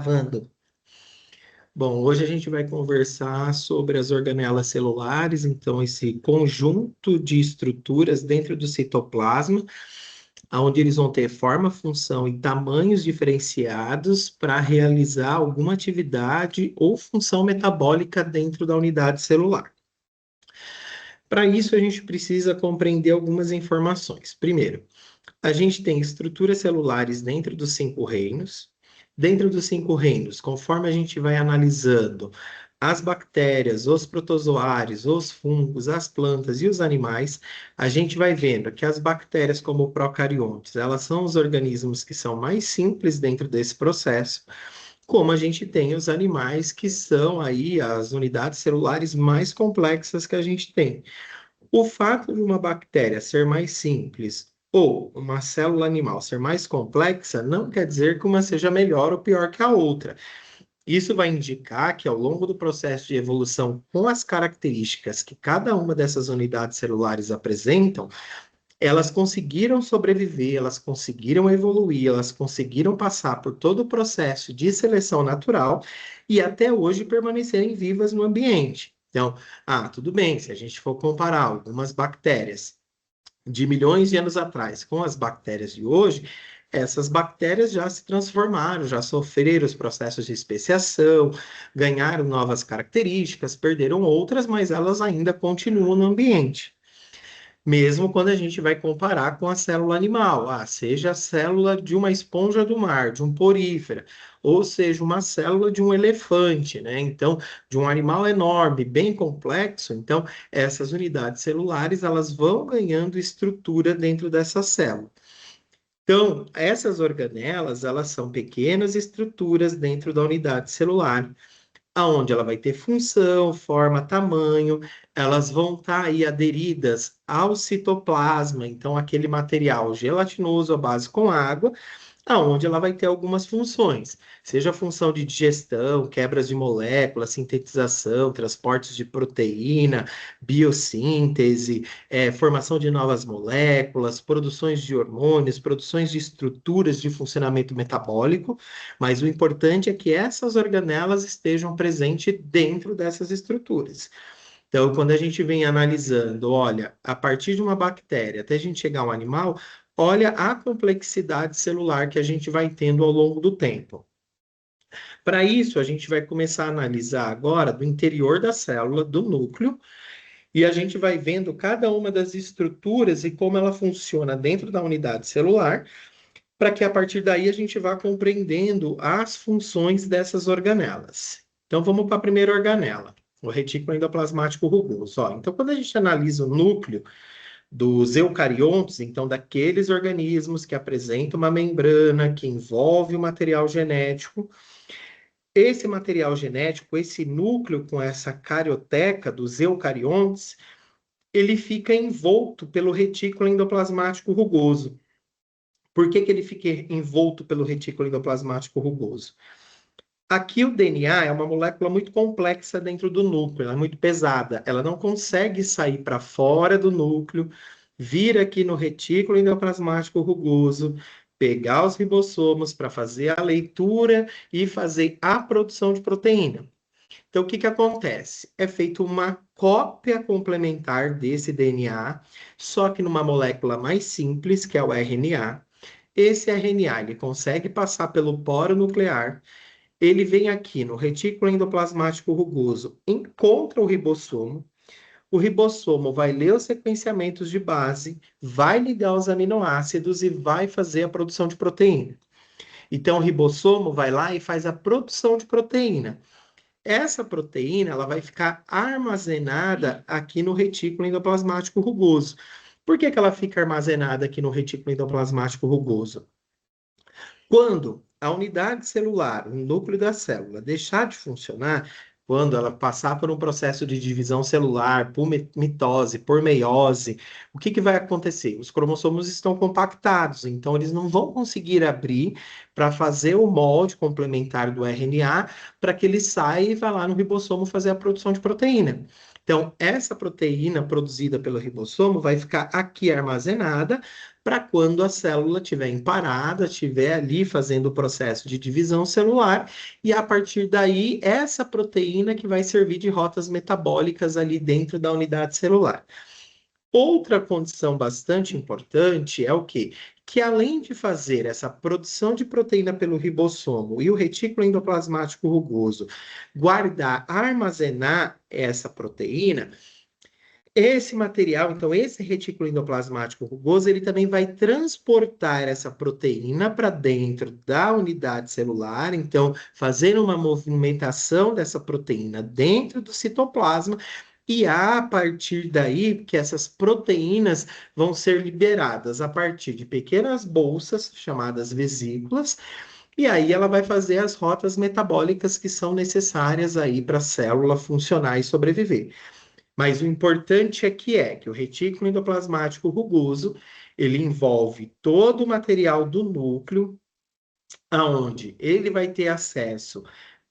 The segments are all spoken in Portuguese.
Gravando. Bom, hoje a gente vai conversar sobre as organelas celulares, então esse conjunto de estruturas dentro do citoplasma, onde eles vão ter forma, função e tamanhos diferenciados para realizar alguma atividade ou função metabólica dentro da unidade celular. Para isso, a gente precisa compreender algumas informações. Primeiro, a gente tem estruturas celulares dentro dos 5 reinos. Dentro dos 5 reinos, conforme a gente vai analisando as bactérias, os protozoários, os fungos, as plantas e os animais, a gente vai vendo que as bactérias, como procariontes, elas são os organismos que são mais simples dentro desse processo, como a gente tem os animais, que são aí as unidades celulares mais complexas que a gente tem. O fato de uma bactéria ser mais simples ou uma célula animal ser mais complexa não quer dizer que uma seja melhor ou pior que a outra. Isso vai indicar que, ao longo do processo de evolução, com as características que cada uma dessas unidades celulares apresentam, elas conseguiram sobreviver, elas conseguiram evoluir, elas conseguiram passar por todo o processo de seleção natural e até hoje permanecerem vivas no ambiente. Então, tudo bem, se a gente for comparar algumas bactérias de milhões de anos atrás com as bactérias de hoje, essas bactérias já se transformaram, já sofreram os processos de especiação, ganharam novas características, perderam outras, mas elas ainda continuam no ambiente. Mesmo quando a gente vai comparar com a célula animal, seja a célula de uma esponja do mar, de um porífera, ou seja, uma célula de um elefante, né? Então, de um animal enorme, bem complexo, então, essas unidades celulares, elas vão ganhando estrutura dentro dessa célula. Então, essas organelas, elas são pequenas estruturas dentro da unidade celular, aonde ela vai ter função, forma, tamanho, elas vão estar aí aderidas ao citoplasma, então aquele material gelatinoso à base com água, aonde ela vai ter algumas funções, seja a função de digestão, quebras de moléculas, sintetização, transportes de proteína, biossíntese, formação de novas moléculas, produções de hormônios, produções de estruturas de funcionamento metabólico, mas o importante é que essas organelas estejam presentes dentro dessas estruturas. Então, quando a gente vem analisando, olha, a partir de uma bactéria até a gente chegar a um animal, olha a complexidade celular que a gente vai tendo ao longo do tempo. Para isso, a gente vai começar a analisar agora do interior da célula, do núcleo, e a gente vai vendo cada uma das estruturas e como ela funciona dentro da unidade celular, para que a partir daí a gente vá compreendendo as funções dessas organelas. Então, vamos para a primeira organela, o retículo endoplasmático rugoso. Então, quando a gente analisa o núcleo dos eucariontes, então daqueles organismos que apresentam uma membrana que envolve o material genético, esse material genético, esse núcleo com essa carioteca dos eucariontes, ele fica envolto pelo retículo endoplasmático rugoso. Por que que ele fica envolto pelo retículo endoplasmático rugoso? Aqui o DNA é uma molécula muito complexa dentro do núcleo, ela é muito pesada, ela não consegue sair para fora do núcleo, vir aqui no retículo endoplasmático rugoso, pegar os ribossomos para fazer a leitura e fazer a produção de proteína. Então, o que que acontece? É feita uma cópia complementar desse DNA, só que numa molécula mais simples, que é o RNA. Esse RNA ele consegue passar pelo poro nuclear, ele vem aqui no retículo endoplasmático rugoso, encontra o ribossomo vai ler os sequenciamentos de base, vai ligar os aminoácidos e vai fazer a produção de proteína. Então, o ribossomo vai lá e faz a produção de proteína. Essa proteína ela vai ficar armazenada aqui no retículo endoplasmático rugoso. Por que que ela fica armazenada aqui no retículo endoplasmático rugoso? Quando a unidade celular, o núcleo da célula, deixar de funcionar, quando ela passar por um processo de divisão celular, por mitose, por meiose, o que que vai acontecer? Os cromossomos estão compactados, então eles não vão conseguir abrir para fazer o molde complementar do RNA para que ele saia e vá lá no ribossomo fazer a produção de proteína. Então, essa proteína produzida pelo ribossomo vai ficar aqui armazenada para quando a célula estiver em parada, estiver ali fazendo o processo de divisão celular, e a partir daí, essa proteína que vai servir de rotas metabólicas ali dentro da unidade celular. Outra condição bastante importante é o quê? Que além de fazer essa produção de proteína pelo ribossomo e o retículo endoplasmático rugoso guardar, armazenar essa proteína, esse material, então esse retículo endoplasmático rugoso, ele também vai transportar essa proteína para dentro da unidade celular, então fazer uma movimentação dessa proteína dentro do citoplasma e a partir daí que essas proteínas vão ser liberadas a partir de pequenas bolsas chamadas vesículas, e aí ela vai fazer as rotas metabólicas que são necessárias aí para a célula funcionar e sobreviver. Mas o importante é que o retículo endoplasmático rugoso, ele envolve todo o material do núcleo, aonde ele vai ter acesso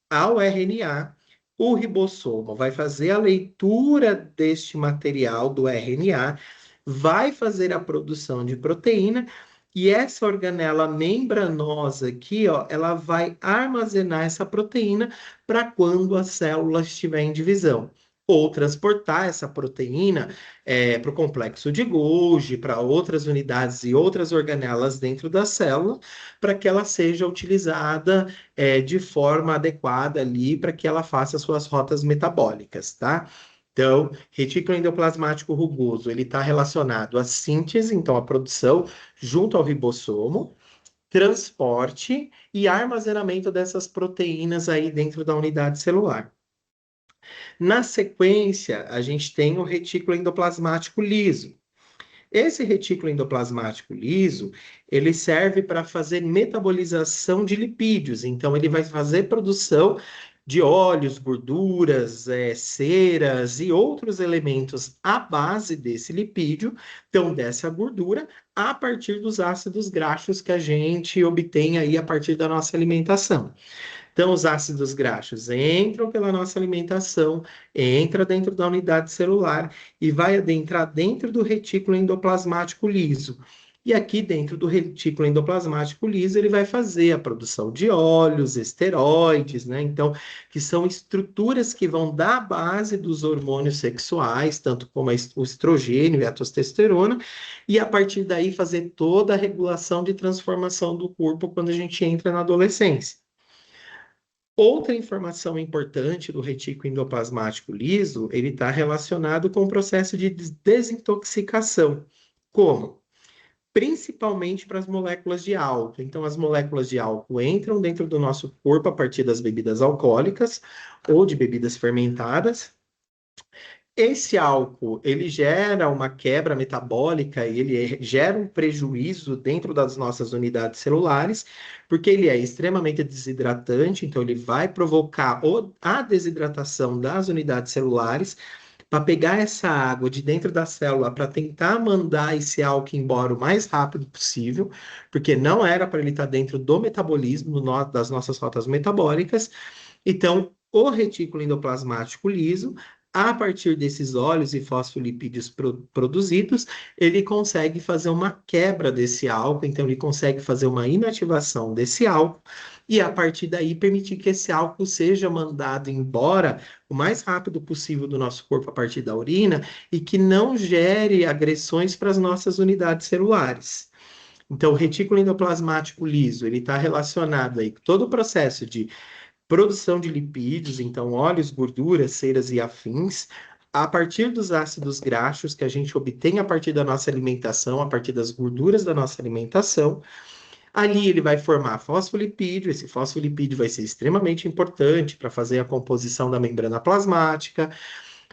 ao RNA, o ribossomo vai fazer a leitura deste material do RNA, vai fazer a produção de proteína e essa organela membranosa aqui, ó, ela vai armazenar essa proteína para quando a célula estiver em divisão. Ou transportar essa proteína para o complexo de Golgi, para outras unidades e outras organelas dentro da célula, para que ela seja utilizada de forma adequada ali para que ela faça suas rotas metabólicas, tá? Então, retículo endoplasmático rugoso, ele está relacionado à síntese, então à produção junto ao ribossomo, transporte e armazenamento dessas proteínas aí dentro da unidade celular. Na sequência, a gente tem o retículo endoplasmático liso. Esse retículo endoplasmático liso, ele serve para fazer metabolização de lipídios. Então, ele vai fazer produção de óleos, gorduras, ceras e outros elementos à base desse lipídio, então dessa gordura, a partir dos ácidos graxos que a gente obtém aí a partir da nossa alimentação. Então, os ácidos graxos entram pela nossa alimentação, entra dentro da unidade celular e vai adentrar dentro do retículo endoplasmático liso. E aqui dentro do retículo endoplasmático liso, ele vai fazer a produção de óleos, esteroides, né? Então, que são estruturas que vão dar base dos hormônios sexuais, tanto como o estrogênio e a testosterona, e a partir daí fazer toda a regulação de transformação do corpo quando a gente entra na adolescência. Outra informação importante do retículo endoplasmático liso, ele está relacionado com o processo de desintoxicação. Como? Principalmente para as moléculas de álcool. Então, as moléculas de álcool entram dentro do nosso corpo a partir das bebidas alcoólicas ou de bebidas fermentadas. Esse álcool, ele gera uma quebra metabólica, ele gera um prejuízo dentro das nossas unidades celulares, porque ele é extremamente desidratante, então ele vai provocar a desidratação das unidades celulares, para pegar essa água de dentro da célula, para tentar mandar esse álcool embora o mais rápido possível, porque não era para ele estar dentro do metabolismo, das nossas rotas metabólicas. Então, o retículo endoplasmático liso, a partir desses óleos e fosfolipídios produzidos, ele consegue fazer uma quebra desse álcool, então ele consegue fazer uma inativação desse álcool e a partir daí permitir que esse álcool seja mandado embora o mais rápido possível do nosso corpo a partir da urina e que não gere agressões para as nossas unidades celulares. Então, o retículo endoplasmático liso, ele está relacionado aí com todo o processo de produção de lipídios, então óleos, gorduras, ceras e afins, a partir dos ácidos graxos que a gente obtém a partir da nossa alimentação, a partir das gorduras da nossa alimentação. Ali ele vai formar fosfolipídio, esse fosfolipídio vai ser extremamente importante para fazer a composição da membrana plasmática.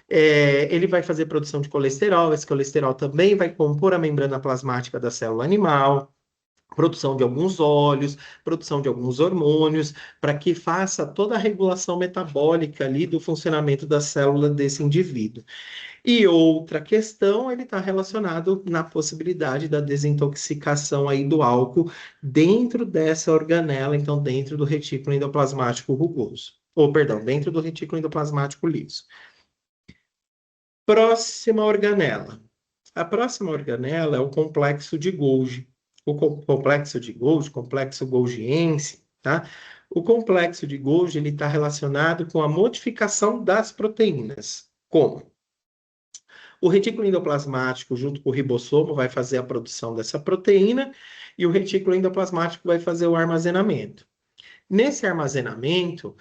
Ele vai fazer produção de colesterol, esse colesterol também vai compor a membrana plasmática da célula animal, produção de alguns óleos, produção de alguns hormônios, para que faça toda a regulação metabólica ali do funcionamento da célula desse indivíduo. E outra questão, ele está relacionado na possibilidade da desintoxicação aí do álcool dentro dessa organela, então dentro do retículo endoplasmático rugoso. Ou, perdão, dentro do retículo endoplasmático liso. Próxima organela, A próxima organela é o complexo de Golgi. O complexo de Golgi, complexo golgiense, tá? O complexo de Golgi ele está relacionado com a modificação das proteínas. Como? O retículo endoplasmático, junto com o ribossomo, vai fazer a produção dessa proteína e o retículo endoplasmático vai fazer o armazenamento. Nesse armazenamento,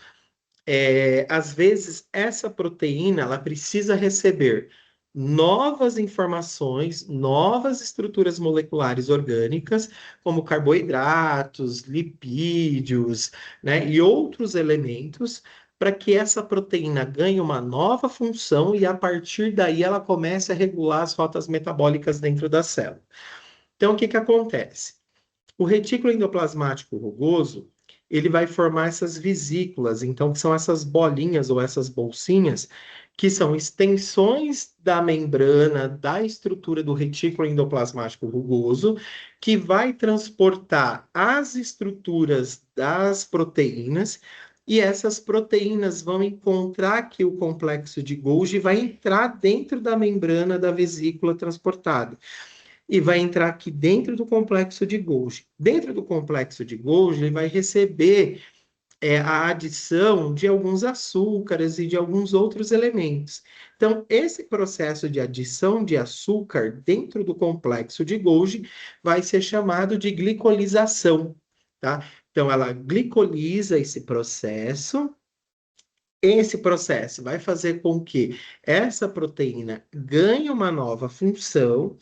às vezes, essa proteína ela precisa receber novas informações, novas estruturas moleculares orgânicas, como carboidratos, lipídios, né, e outros elementos, para que essa proteína ganhe uma nova função e, a partir daí, ela comece a regular as rotas metabólicas dentro da célula. Então, o que que acontece? O retículo endoplasmático rugoso, ele vai formar essas vesículas, então, que são essas bolinhas ou essas bolsinhas, que são extensões da membrana, da estrutura do retículo endoplasmático rugoso, que vai transportar as estruturas das proteínas, e essas proteínas vão encontrar que o complexo de Golgi vai entrar dentro da membrana da vesícula transportada e vai entrar aqui dentro do complexo de Golgi. Dentro do complexo de Golgi, ele vai receber a adição de alguns açúcares e de alguns outros elementos. Então, esse processo de adição de açúcar dentro do complexo de Golgi vai ser chamado de glicolização, tá? Então, ela glicoliza esse processo. Esse processo vai fazer com que essa proteína ganhe uma nova função.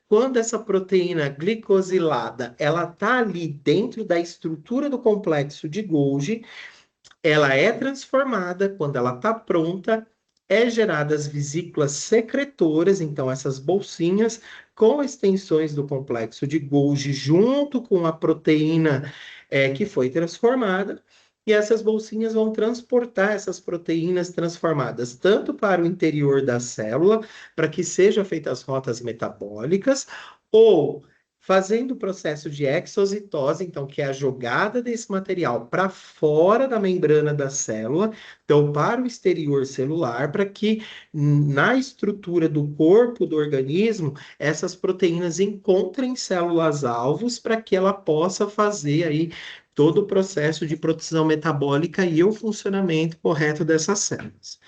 Quando essa proteína glicosilada, ela está ali dentro da estrutura do complexo de Golgi, ela é transformada, quando ela está pronta, é gerada as vesículas secretoras, então essas bolsinhas com extensões do complexo de Golgi junto com a proteína que foi transformada, e essas bolsinhas vão transportar essas proteínas transformadas tanto para o interior da célula, para que sejam feitas as rotas metabólicas, ou fazendo o processo de exocitose, então, que é a jogada desse material para fora da membrana da célula, então, para o exterior celular, para que na estrutura do corpo do organismo, essas proteínas encontrem células-alvos para que ela possa fazer aí todo o processo de produção metabólica e o funcionamento correto dessas células.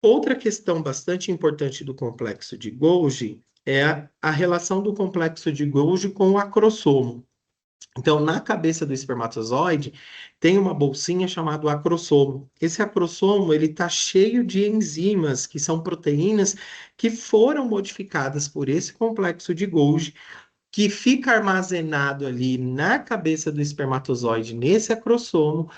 Outra questão bastante importante do complexo de Golgi é a relação do complexo de Golgi com o acrossomo. Então, na cabeça do espermatozoide, tem uma bolsinha chamada acrossomo. Esse acrossomo, ele está cheio de enzimas, que são proteínas que foram modificadas por esse complexo de Golgi, que fica armazenado ali na cabeça do espermatozoide, nesse acrossomo,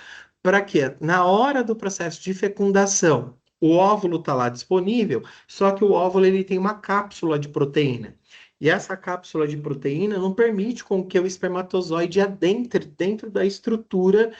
para que na hora do processo de fecundação, o óvulo está lá disponível, só que o óvulo ele tem uma cápsula de proteína. E essa cápsula de proteína não permite com que o espermatozoide adentre dentro da estrutura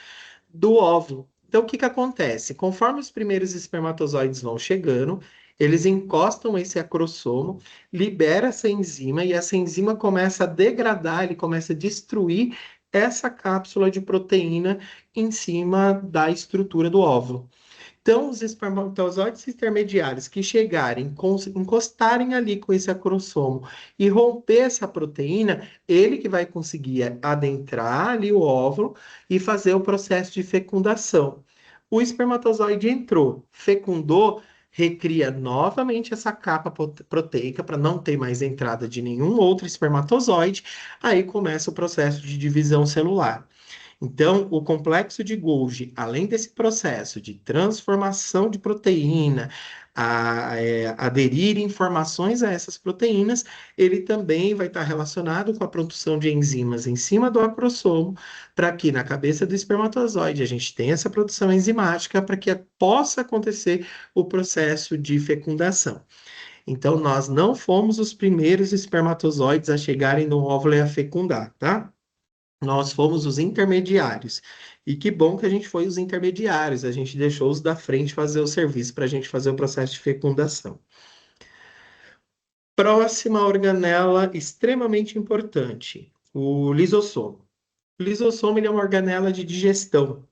do óvulo. Então, o que que acontece? Conforme os primeiros espermatozoides vão chegando, eles encostam esse acrossomo, libera essa enzima e essa enzima começa a degradar, ele começa a destruir essa cápsula de proteína em cima da estrutura do óvulo. Então, os espermatozoides intermediários que chegarem, encostarem ali com esse acrossomo e romper essa proteína, ele que vai conseguir adentrar ali o óvulo e fazer o processo de fecundação. O espermatozoide entrou, fecundou, recria novamente essa capa proteica para não ter mais entrada de nenhum outro espermatozoide, aí começa o processo de divisão celular. Então, o complexo de Golgi, além desse processo de transformação de proteína, aderir informações a essas proteínas, ele também vai estar relacionado com a produção de enzimas em cima do acrossomo, para que na cabeça do espermatozoide a gente tenha essa produção enzimática para que possa acontecer o processo de fecundação. Então, nós não fomos os primeiros espermatozoides a chegarem no óvulo e a fecundar, tá? Nós fomos os intermediários. E que bom que a gente foi os intermediários, a gente deixou os da frente fazer o serviço para a gente fazer o processo de fecundação. Próxima organela extremamente importante, o lisossomo. O lisossomo ele é uma organela de digestão.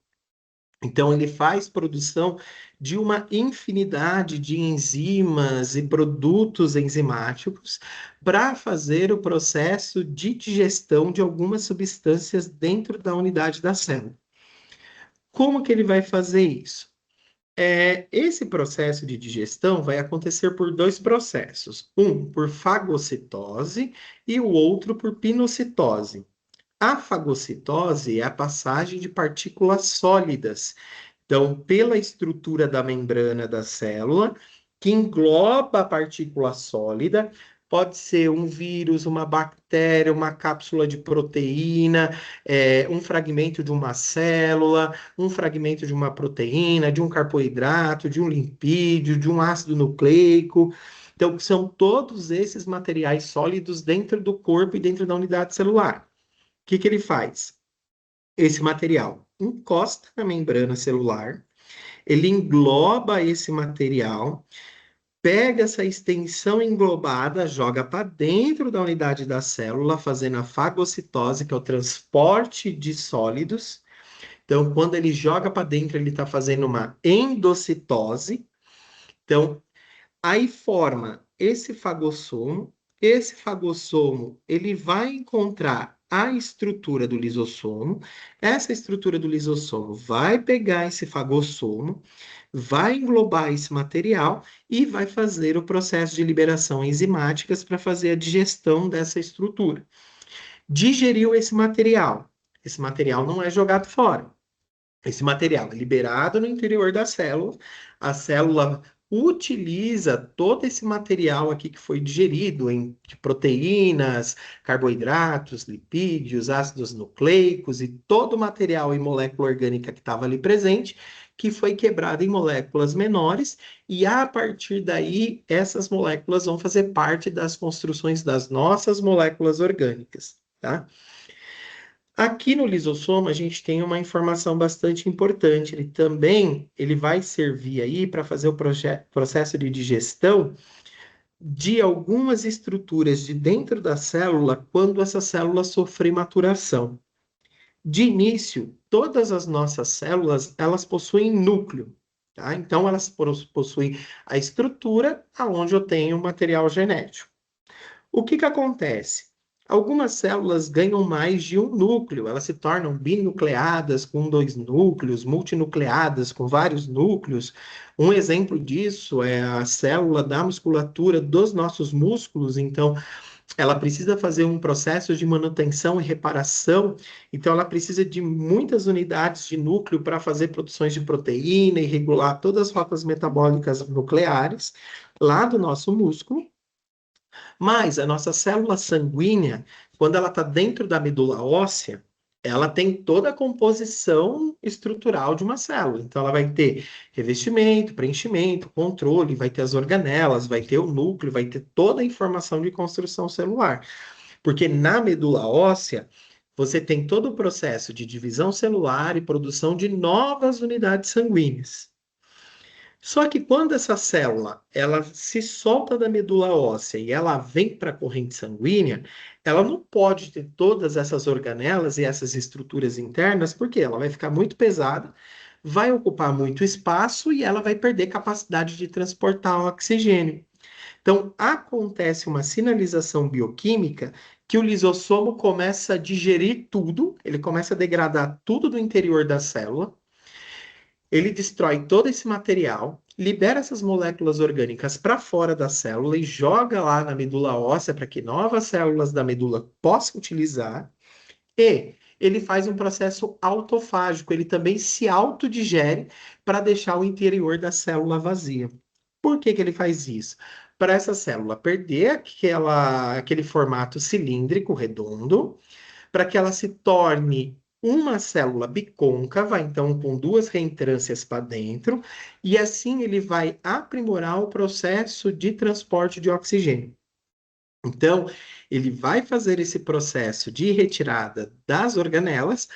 Então, ele faz produção de uma infinidade de enzimas e produtos enzimáticos para fazer o processo de digestão de algumas substâncias dentro da unidade da célula. Como que ele vai fazer isso? Esse processo de digestão vai acontecer por dois processos, um por fagocitose e o outro por pinocitose. A fagocitose é a passagem de partículas sólidas, então, pela estrutura da membrana da célula, que engloba a partícula sólida, pode ser um vírus, uma bactéria, uma cápsula de proteína, um fragmento de uma célula, um fragmento de uma proteína, de um carboidrato, de um lipídio, de um ácido nucleico. Então, são todos esses materiais sólidos dentro do corpo e dentro da unidade celular. O que que ele faz? Esse material encosta na membrana celular, ele engloba esse material, pega essa extensão englobada, joga para dentro da unidade da célula, fazendo a fagocitose, que é o transporte de sólidos. Então, quando ele joga para dentro, ele está fazendo uma endocitose. Então, aí forma esse fagossomo. Esse fagossomo, ele vai encontrar a estrutura do lisossomo. Essa estrutura do lisossomo vai pegar esse fagossomo, vai englobar esse material e vai fazer o processo de liberação enzimáticas para fazer a digestão dessa estrutura. Digeriu esse material. Esse material não é jogado fora. Esse material é liberado no interior da célula, a célula utiliza todo esse material aqui que foi digerido de proteínas, carboidratos, lipídios, ácidos nucleicos e todo o material e molécula orgânica que estava ali presente, que foi quebrado em moléculas menores, e a partir daí essas moléculas vão fazer parte das construções das nossas moléculas orgânicas, tá? Aqui no lisossomo a gente tem uma informação bastante importante. Ele vai servir aí para fazer o processo de digestão de algumas estruturas de dentro da célula quando essa célula sofre maturação. De início, todas as nossas células, elas possuem núcleo, tá? Então elas possuem a estrutura aonde eu tenho o material genético. O que que acontece? Algumas células ganham mais de um núcleo, elas se tornam binucleadas com dois núcleos, multinucleadas com vários núcleos. Um exemplo disso é a célula da musculatura dos nossos músculos, então ela precisa fazer um processo de manutenção e reparação, então ela precisa de muitas unidades de núcleo para fazer produções de proteína e regular todas as rotas metabólicas nucleares lá do nosso músculo. Mas a nossa célula sanguínea, quando ela está dentro da medula óssea, ela tem toda a composição estrutural de uma célula. Então, ela vai ter revestimento, preenchimento, controle, vai ter as organelas, vai ter o núcleo, vai ter toda a informação de construção celular. Porque na medula óssea, você tem todo o processo de divisão celular e produção de novas unidades sanguíneas. Só que quando essa célula ela se solta da medula óssea e ela vem para a corrente sanguínea, ela não pode ter todas essas organelas e essas estruturas internas, porque ela vai ficar muito pesada, vai ocupar muito espaço e ela vai perder capacidade de transportar o oxigênio. Então, acontece uma sinalização bioquímica que o lisossomo começa a digerir tudo, ele começa a degradar tudo do interior da célula, ele destrói todo esse material, libera essas moléculas orgânicas para fora da célula e joga lá na medula óssea para que novas células da medula possam utilizar. E ele faz um processo autofágico, ele também se autodigere para deixar o interior da célula vazia. Por que que ele faz isso? Para essa célula perder aquele formato cilíndrico, redondo, para que ela se torne uma célula bicôncava, então com duas reentrâncias para dentro, e assim ele vai aprimorar o processo de transporte de oxigênio. Então, ele vai fazer esse processo de retirada das organelas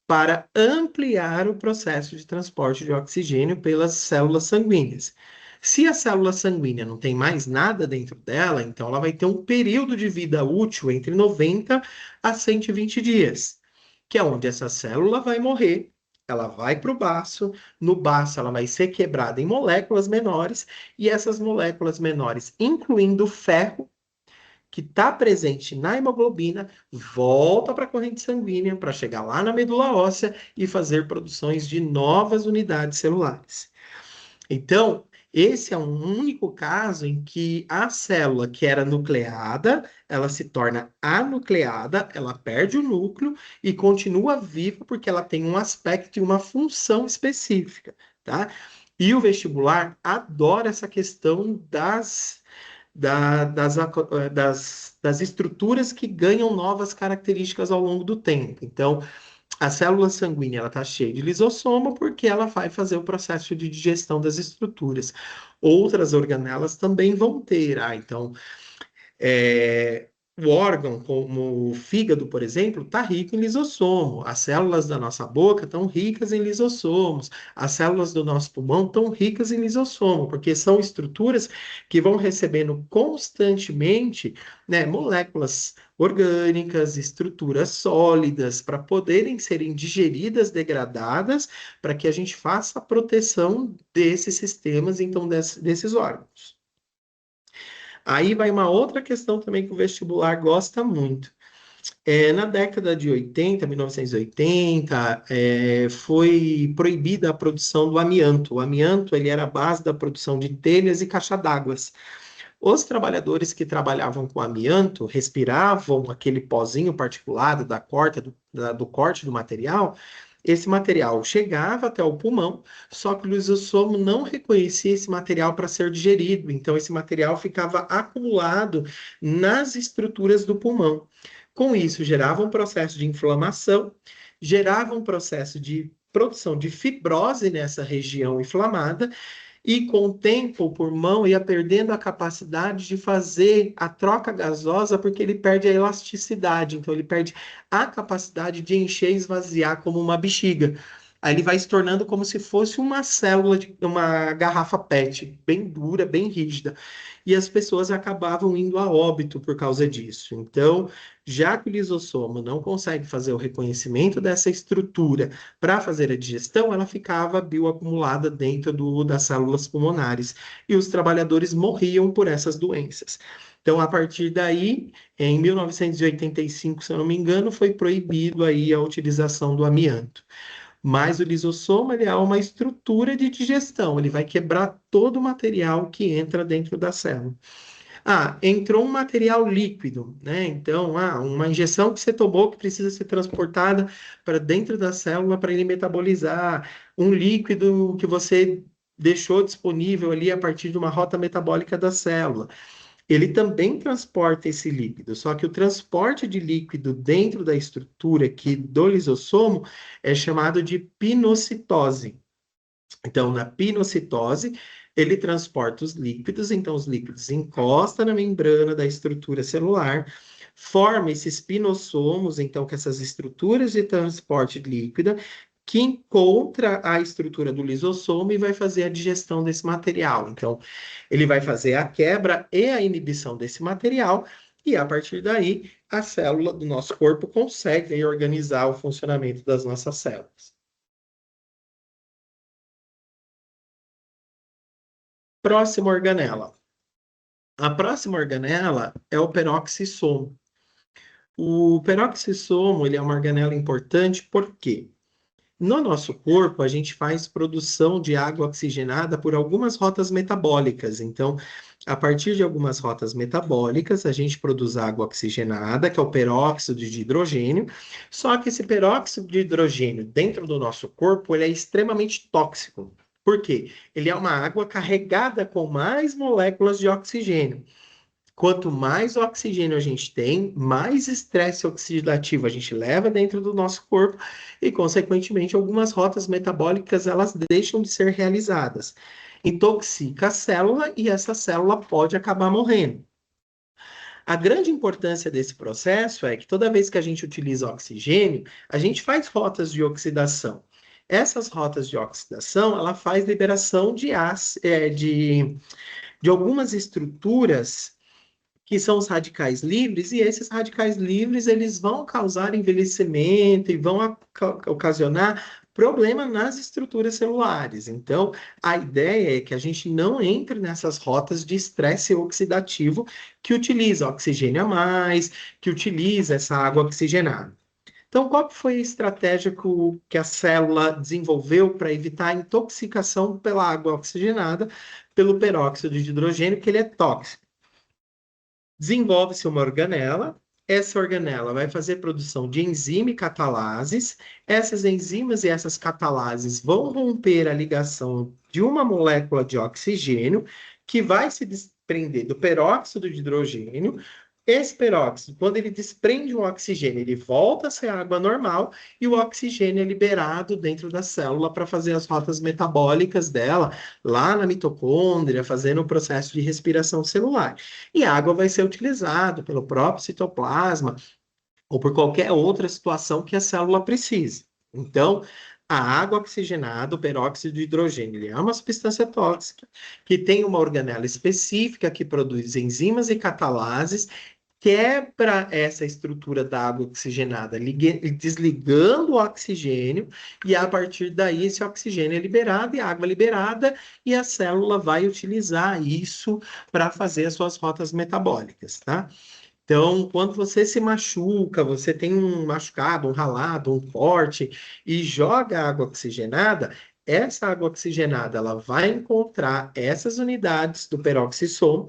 para ampliar o processo de transporte de oxigênio pelas células sanguíneas. Se a célula sanguínea não tem mais nada dentro dela, então ela vai ter um período de vida útil entre 90 a 120 dias, que é onde essa célula vai morrer ela vai para o baço, no baço ela vai ser quebrada em moléculas menores, e essas moléculas menores, incluindo ferro, que está presente na hemoglobina, volta para a corrente sanguínea para chegar lá na medula óssea e fazer produções de novas unidades celulares. Então, esse é um único caso em que a célula que era nucleada, ela se torna anucleada, ela perde o núcleo e continua viva porque ela tem um aspecto e uma função específica, tá? E o vestibular adora essa questão das estruturas que ganham novas características ao longo do tempo. Então, a célula sanguínea ela está cheia de lisossomo porque ela vai fazer o processo de digestão das estruturas. Outras organelas também vão ter. Então, o órgão, como o fígado, por exemplo, está rico em lisossomo. As células da nossa boca estão ricas em lisossomos. As células do nosso pulmão estão ricas em lisossomo, porque são estruturas que vão recebendo constantemente, né, moléculas orgânicas, estruturas sólidas, para poderem serem digeridas, degradadas, para que a gente faça a proteção desses sistemas, então, desses órgãos. Aí vai uma outra questão também que o vestibular gosta muito. Na década de 80, 1980, foi proibida a produção do amianto. O amianto ele era a base da produção de telhas e caixa d'água. Os trabalhadores que trabalhavam com amianto respiravam aquele pozinho particulado do corte do material. Esse material chegava até o pulmão, só que o lisossomo não reconhecia esse material para ser digerido, então esse material ficava acumulado nas estruturas do pulmão. Com isso, gerava um processo de inflamação, gerava um processo de produção de fibrose nessa região inflamada, e com o tempo, o pulmão ia perdendo a capacidade de fazer a troca gasosa, porque ele perde a elasticidade, então ele perde a capacidade de encher e esvaziar como uma bexiga. Aí ele vai se tornando como se fosse uma célula de uma garrafa PET, bem dura, bem rígida. E as pessoas acabavam indo a óbito por causa disso. Então, já que o lisossomo não consegue fazer o reconhecimento dessa estrutura para fazer a digestão, ela ficava bioacumulada dentro das células pulmonares e os trabalhadores morriam por essas doenças. Então, a partir daí, em 1985, se eu não me engano, foi proibido aí a utilização do amianto. Mas o lisossomo ele é uma estrutura de digestão, ele vai quebrar todo o material que entra dentro da célula. Entrou um material líquido, né? Então, uma injeção que você tomou que precisa ser transportada para dentro da célula para ele metabolizar, um líquido que você deixou disponível ali a partir de uma rota metabólica da célula. Ele também transporta esse líquido, só que o transporte de líquido dentro da estrutura aqui do lisossomo é chamado de pinocitose. Então, na pinocitose, ele transporta os líquidos, então os líquidos encostam na membrana da estrutura celular, forma esses pinossomos, então, com essas estruturas de transporte líquida, que encontra a estrutura do lisossomo e vai fazer a digestão desse material. Então, ele vai fazer a quebra e a inibição desse material, e a partir daí, a célula do nosso corpo consegue aí, organizar o funcionamento das nossas células. Próxima organela. A próxima organela é o peroxissomo. O peroxissomo ele é uma organela importante porque no nosso corpo a gente faz produção de água oxigenada por algumas rotas metabólicas. Então, a partir de algumas rotas metabólicas, a gente produz água oxigenada, que é o peróxido de hidrogênio. Só que esse peróxido de hidrogênio dentro do nosso corpo ele é extremamente tóxico. Por quê? Ele é uma água carregada com mais moléculas de oxigênio. Quanto mais oxigênio a gente tem, mais estresse oxidativo a gente leva dentro do nosso corpo e, consequentemente, algumas rotas metabólicas elas deixam de ser realizadas. Intoxica a célula e essa célula pode acabar morrendo. A grande importância desse processo é que toda vez que a gente utiliza oxigênio, a gente faz rotas de oxidação. Essas rotas de oxidação, ela faz liberação de algumas estruturas que são os radicais livres, e esses radicais livres eles vão causar envelhecimento e vão ocasionar problema nas estruturas celulares. Então, a ideia é que a gente não entre nessas rotas de estresse oxidativo que utiliza oxigênio a mais, que utiliza essa água oxigenada. Então, qual que foi a estratégia que a célula desenvolveu para evitar a intoxicação pela água oxigenada pelo peróxido de hidrogênio, que ele é tóxico? Desenvolve-se uma organela, essa organela vai fazer produção de enzima e catalases, essas enzimas e essas catalases vão romper a ligação de uma molécula de oxigênio, que vai se desprender do peróxido de hidrogênio. Esse peróxido, quando ele desprende o oxigênio, ele volta a ser água normal e o oxigênio é liberado dentro da célula para fazer as rotas metabólicas dela, lá na mitocôndria, fazendo o processo de respiração celular. E a água vai ser utilizada pelo próprio citoplasma ou por qualquer outra situação que a célula precise. Então, a água oxigenada, o peróxido de hidrogênio, ele é uma substância tóxica que tem uma organela específica que produz enzimas e catalases, quebra essa estrutura da água oxigenada, desligando o oxigênio, e a partir daí esse oxigênio é liberado e a água é liberada, e a célula vai utilizar isso para fazer as suas rotas metabólicas, tá? Então, quando você se machuca, você tem um machucado, um ralado, um corte, e joga água oxigenada, essa água oxigenada ela vai encontrar essas unidades do peroxissomo.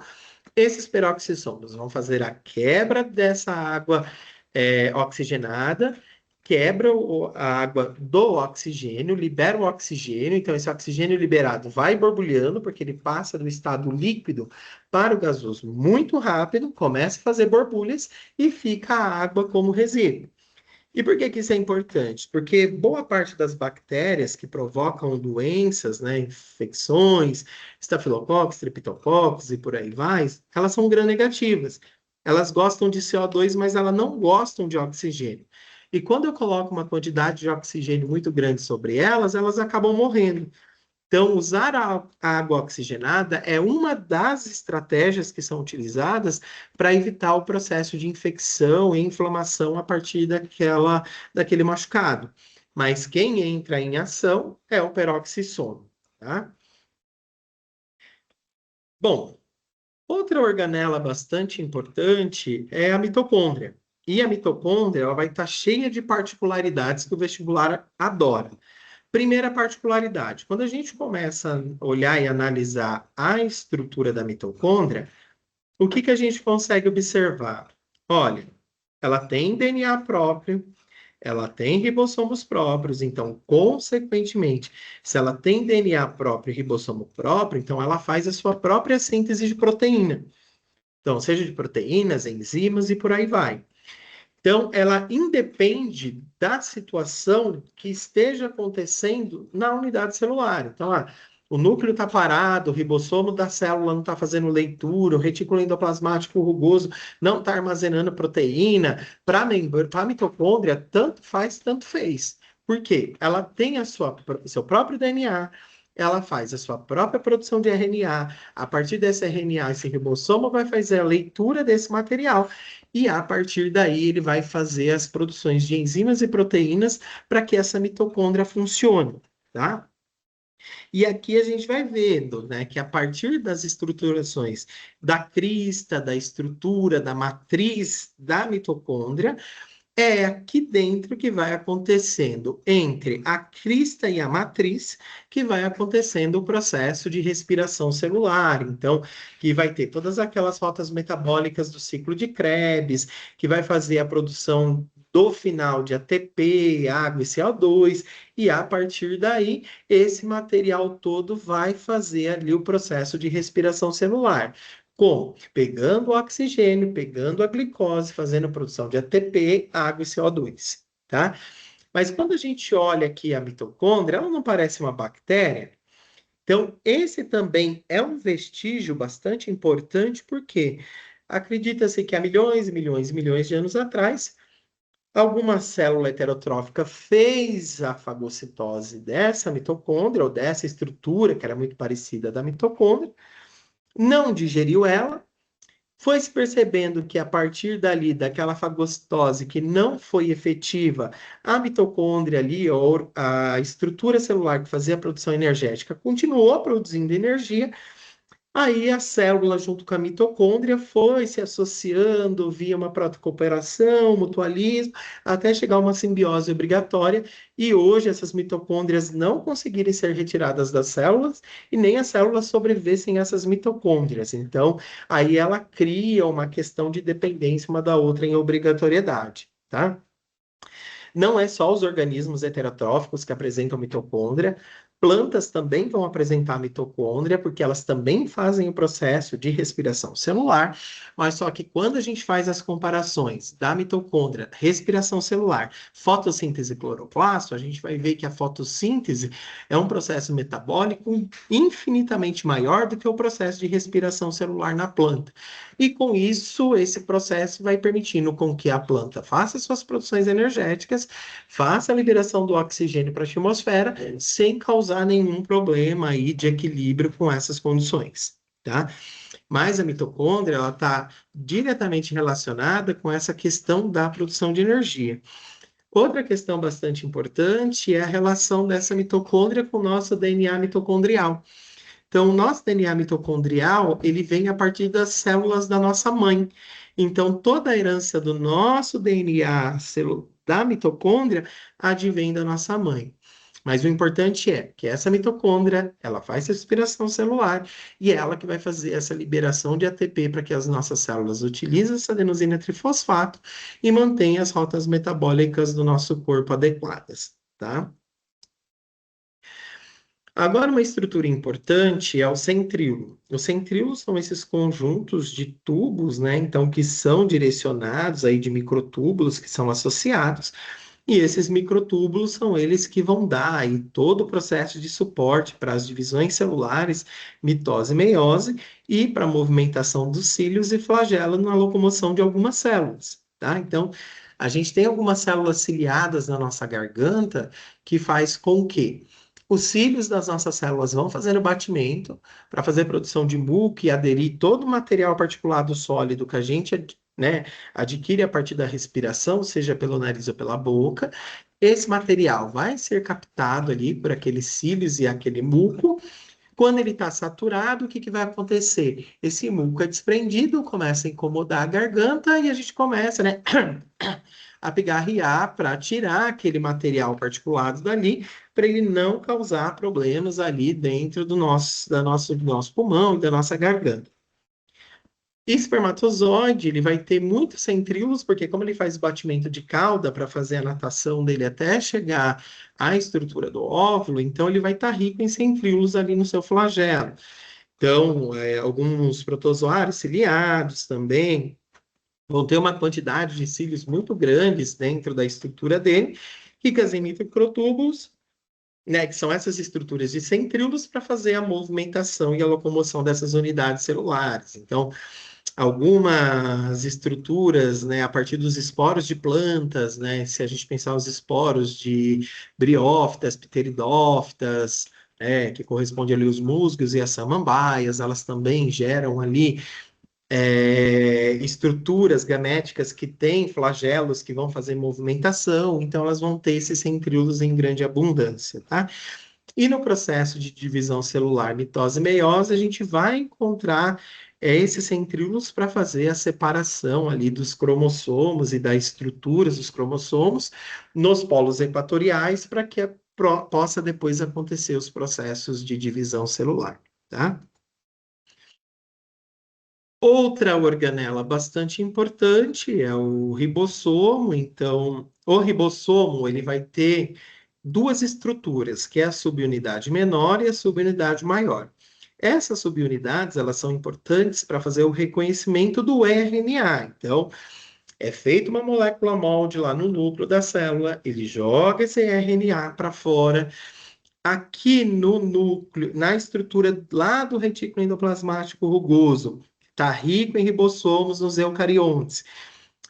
Esses peroxissomos vão fazer a quebra dessa água oxigenada, quebra a água do oxigênio, libera o oxigênio, então esse oxigênio liberado vai borbulhando, porque ele passa do estado líquido para o gasoso muito rápido, começa a fazer borbulhas e fica a água como resíduo. E por que que isso é importante? Porque boa parte das bactérias que provocam doenças, né, infecções, estafilococos, streptococos e por aí vai, elas são gram-negativas. Elas gostam de CO2, mas elas não gostam de oxigênio. E quando eu coloco uma quantidade de oxigênio muito grande sobre elas, elas acabam morrendo. Então, usar a água oxigenada é uma das estratégias que são utilizadas para evitar o processo de infecção e inflamação a partir daquele machucado. Mas quem entra em ação é o peroxissomo, tá? Bom, outra organela bastante importante é a mitocôndria. E a mitocôndria ela vai estar cheia de particularidades que o vestibular adora. Primeira particularidade, quando a gente começa a olhar e analisar a estrutura da mitocôndria, o que que a gente consegue observar? Olha, ela tem DNA próprio, ela tem ribossomos próprios, então, consequentemente, se ela tem DNA próprio e ribossomo próprio, então ela faz a sua própria síntese de proteína. Então, seja de proteínas, enzimas e por aí vai. Então, ela independe da situação que esteja acontecendo na unidade celular. Então, o núcleo está parado, o ribossomo da célula não está fazendo leitura, o retículo endoplasmático rugoso não está armazenando proteína. Para a mitocôndria, tanto faz, tanto fez. Por quê? Ela tem seu próprio DNA, ela faz a sua própria produção de RNA. A partir desse RNA, esse ribossomo vai fazer a leitura desse material e a partir daí ele vai fazer as produções de enzimas e proteínas para que essa mitocôndria funcione, tá? E aqui a gente vai vendo, né, que a partir das estruturações da crista, da estrutura, da matriz da mitocôndria, é aqui dentro que vai acontecendo, entre a crista e a matriz, que vai acontecendo o processo de respiração celular. Então, que vai ter todas aquelas rotas metabólicas do ciclo de Krebs, que vai fazer a produção do final de ATP, água e CO2, e a partir daí, esse material todo vai fazer ali o processo de respiração celular. Como? Pegando o oxigênio, pegando a glicose, fazendo a produção de ATP, água e CO2, tá? Mas quando a gente olha aqui a mitocôndria, ela não parece uma bactéria? Então, esse também é um vestígio bastante importante, porque acredita-se que há milhões e milhões e milhões de anos atrás, alguma célula heterotrófica fez a fagocitose dessa mitocôndria, ou dessa estrutura, que era muito parecida da mitocôndria, não digeriu ela, Foi se percebendo que a partir dali, daquela fagocitose que não foi efetiva, a mitocôndria ali, ou a estrutura celular que fazia a produção energética, continuou produzindo energia. Aí a célula, junto com a mitocôndria, foi se associando via uma protocooperação, mutualismo, até chegar a uma simbiose obrigatória. E hoje essas mitocôndrias não conseguirem ser retiradas das células e nem as células sobreviver sem essas mitocôndrias. Então, aí ela cria uma questão de dependência uma da outra em obrigatoriedade, tá? Não é só os organismos heterotróficos que apresentam mitocôndria, plantas também vão apresentar mitocôndria, porque elas também fazem o processo de respiração celular, mas só que quando a gente faz as comparações da mitocôndria, respiração celular, fotossíntese e cloroplasto, a gente vai ver que a fotossíntese é um processo metabólico infinitamente maior do que o processo de respiração celular na planta. E com isso, esse processo vai permitindo com que a planta faça suas produções energéticas, faça a liberação do oxigênio para a atmosfera, sem causar nenhum problema aí de equilíbrio com essas condições, tá? Mas a mitocôndria, ela está diretamente relacionada com essa questão da produção de energia. Outra questão bastante importante é a relação dessa mitocôndria com o nosso DNA mitocondrial. Então, o nosso DNA mitocondrial, ele vem a partir das células da nossa mãe. Então, toda a herança do nosso DNA da mitocôndria advém da nossa mãe. Mas o importante é que essa mitocôndria, ela faz respiração celular e é ela que vai fazer essa liberação de ATP para que as nossas células utilizem essa adenosina trifosfato e mantenham as rotas metabólicas do nosso corpo adequadas, tá? Agora, uma estrutura importante é o centríolo. Os centríolos são esses conjuntos de tubos, né? Então, que são direcionados aí de microtúbulos que são associados. E esses microtúbulos são eles que vão dar aí todo o processo de suporte para as divisões celulares, mitose e meiose, e para a movimentação dos cílios e flagelo na locomoção de algumas células, tá? Então, a gente tem algumas células ciliadas na nossa garganta que faz com que os cílios das nossas células vão fazendo batimento para fazer produção de muco e aderir todo o material particulado sólido que a gente, né, adquire a partir da respiração, seja pelo nariz ou pela boca. Esse material vai ser captado ali por aqueles cílios e aquele muco. Quando ele está saturado, o que, que vai acontecer? Esse muco é desprendido, começa a incomodar a garganta e a gente começa, né, a pigarrear para tirar aquele material particulado dali, para ele não causar problemas ali dentro do nosso pulmão e da nossa garganta. Espermatozoide, ele vai ter muitos centríolos, porque como ele faz batimento de cauda para fazer a natação dele até chegar à estrutura do óvulo, então ele vai estar rico em centríolos ali no seu flagelo. Então, alguns protozoários ciliados também vão ter uma quantidade de cílios muito grandes dentro da estrutura dele, ricas em microtúbulos, né, que são essas estruturas de centríolos para fazer a movimentação e a locomoção dessas unidades celulares. Então, algumas estruturas, né, a partir dos esporos de plantas, né, se a gente pensar os esporos de briófitas, pteridófitas, que corresponde ali os musgos e as samambaias, elas também geram ali estruturas gaméticas que têm flagelos que vão fazer movimentação, então elas vão ter esses centríolos em grande abundância, tá? E no processo de divisão celular, mitose e meiose, a gente vai encontrar esses centríolos para fazer a separação ali dos cromossomos e das estruturas dos cromossomos nos polos equatoriais para que possa depois acontecer os processos de divisão celular, tá? Outra organela bastante importante é o ribossomo. Então, o ribossomo ele vai ter duas estruturas, que é a subunidade menor e a subunidade maior. Essas subunidades, elas são importantes para fazer o reconhecimento do RNA. Então, é feita uma molécula molde lá no núcleo da célula, ele joga esse RNA para fora. Aqui no núcleo, na estrutura lá do retículo endoplasmático rugoso, está rico em ribossomos nos eucariontes.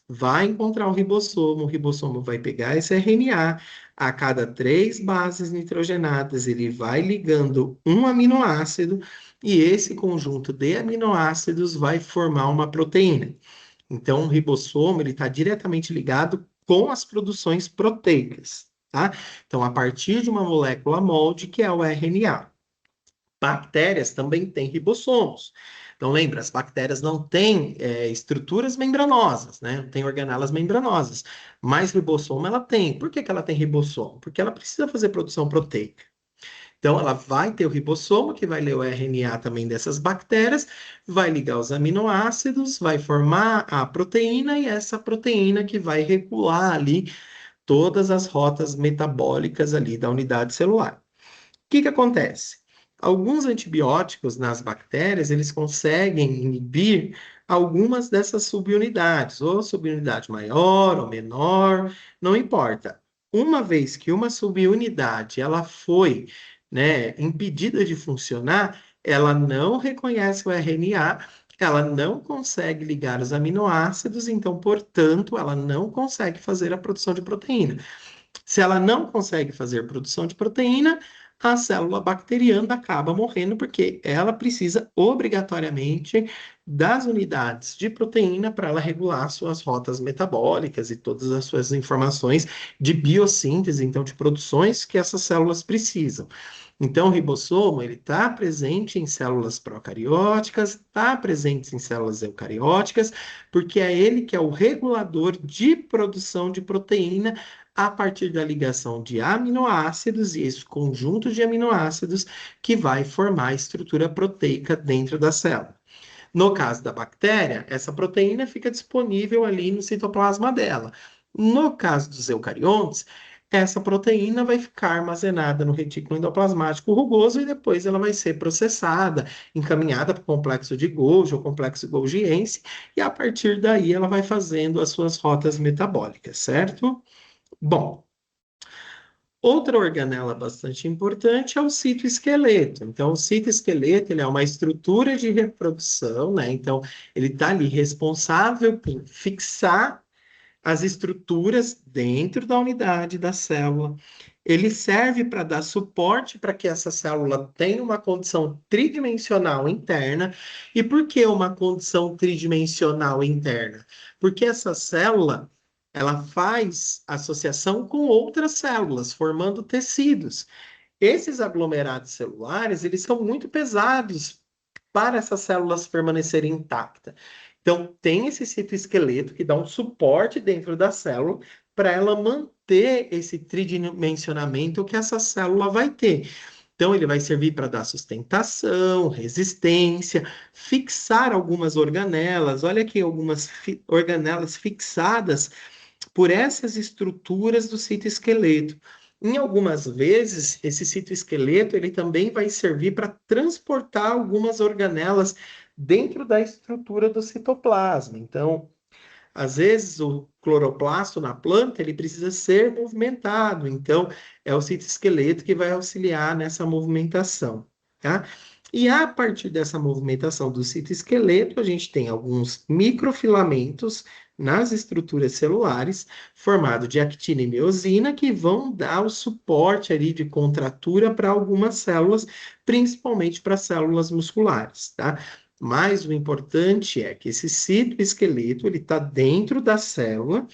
Vai encontrar o ribossomo vai pegar esse RNA, A cada 3 bases nitrogenadas, ele vai ligando um aminoácido e esse conjunto de aminoácidos vai formar uma proteína. Então, o ribossomo ele está diretamente ligado com as produções proteicas, tá? Então, a partir de uma molécula molde, que é o RNA. Bactérias também têm ribossomos. Então, lembra, as bactérias não têm estruturas membranosas, né? Não tem organelas membranosas. Mas ribossomo ela tem. Por que que ela tem ribossomo? Porque ela precisa fazer produção proteica. Então, ela vai ter o ribossomo, que vai ler o RNA também dessas bactérias, vai ligar os aminoácidos, vai formar a proteína, e essa proteína que vai regular ali todas as rotas metabólicas ali da unidade celular. O que que acontece? Alguns antibióticos nas bactérias, eles conseguem inibir algumas dessas subunidades, ou subunidade maior ou menor, não importa. Uma vez que uma subunidade ela foi, né, impedida de funcionar, ela não reconhece o RNA, ela não consegue ligar os aminoácidos, então, portanto, ela não consegue fazer a produção de proteína. Se ela não consegue fazer produção de proteína, a célula bacteriana acaba morrendo porque ela precisa obrigatoriamente das unidades de proteína para ela regular suas rotas metabólicas e todas as suas informações de biossíntese, então de produções que essas células precisam. Então, o ribossomo ele está presente em células procarióticas, está presente em células eucarióticas, porque é ele que é o regulador de produção de proteína a partir da ligação de aminoácidos e esse conjunto de aminoácidos que vai formar a estrutura proteica dentro da célula. No caso da bactéria, essa proteína fica disponível ali no citoplasma dela. No caso dos eucariontes, essa proteína vai ficar armazenada no retículo endoplasmático rugoso e depois ela vai ser processada, encaminhada para o complexo de Golgi ou complexo golgiense, e a partir daí ela vai fazendo as suas rotas metabólicas, certo? Bom, outra organela bastante importante é o citoesqueleto. Então, o citoesqueleto ele é uma estrutura de reprodução, né? Então, ele está ali responsável por fixar as estruturas dentro da unidade da célula. Ele serve para dar suporte para que essa célula tenha uma condição tridimensional interna. E por que uma condição tridimensional interna? Porque essa célula ela faz associação com outras células, formando tecidos. Esses aglomerados celulares, eles são muito pesados para essas células permanecerem intactas. Então, tem esse citoesqueleto que dá um suporte dentro da célula para ela manter esse tridimensionamento que essa célula vai ter. Então, ele vai servir para dar sustentação, resistência, fixar algumas organelas. Olha aqui algumas organelas fixadas por essas estruturas do citoesqueleto. Em algumas vezes, esse citoesqueleto ele também vai servir para transportar algumas organelas dentro da estrutura do citoplasma. Então, às vezes o cloroplasto na planta ele precisa ser movimentado, então é o citoesqueleto que vai auxiliar nessa movimentação, tá? E a partir dessa movimentação do citoesqueleto, a gente tem alguns microfilamentos nas estruturas celulares, formado de actina e miosina, que vão dar o suporte ali de contratura para algumas células, principalmente para células musculares, tá? Mas o importante é que esse citoesqueleto ele está dentro da célula.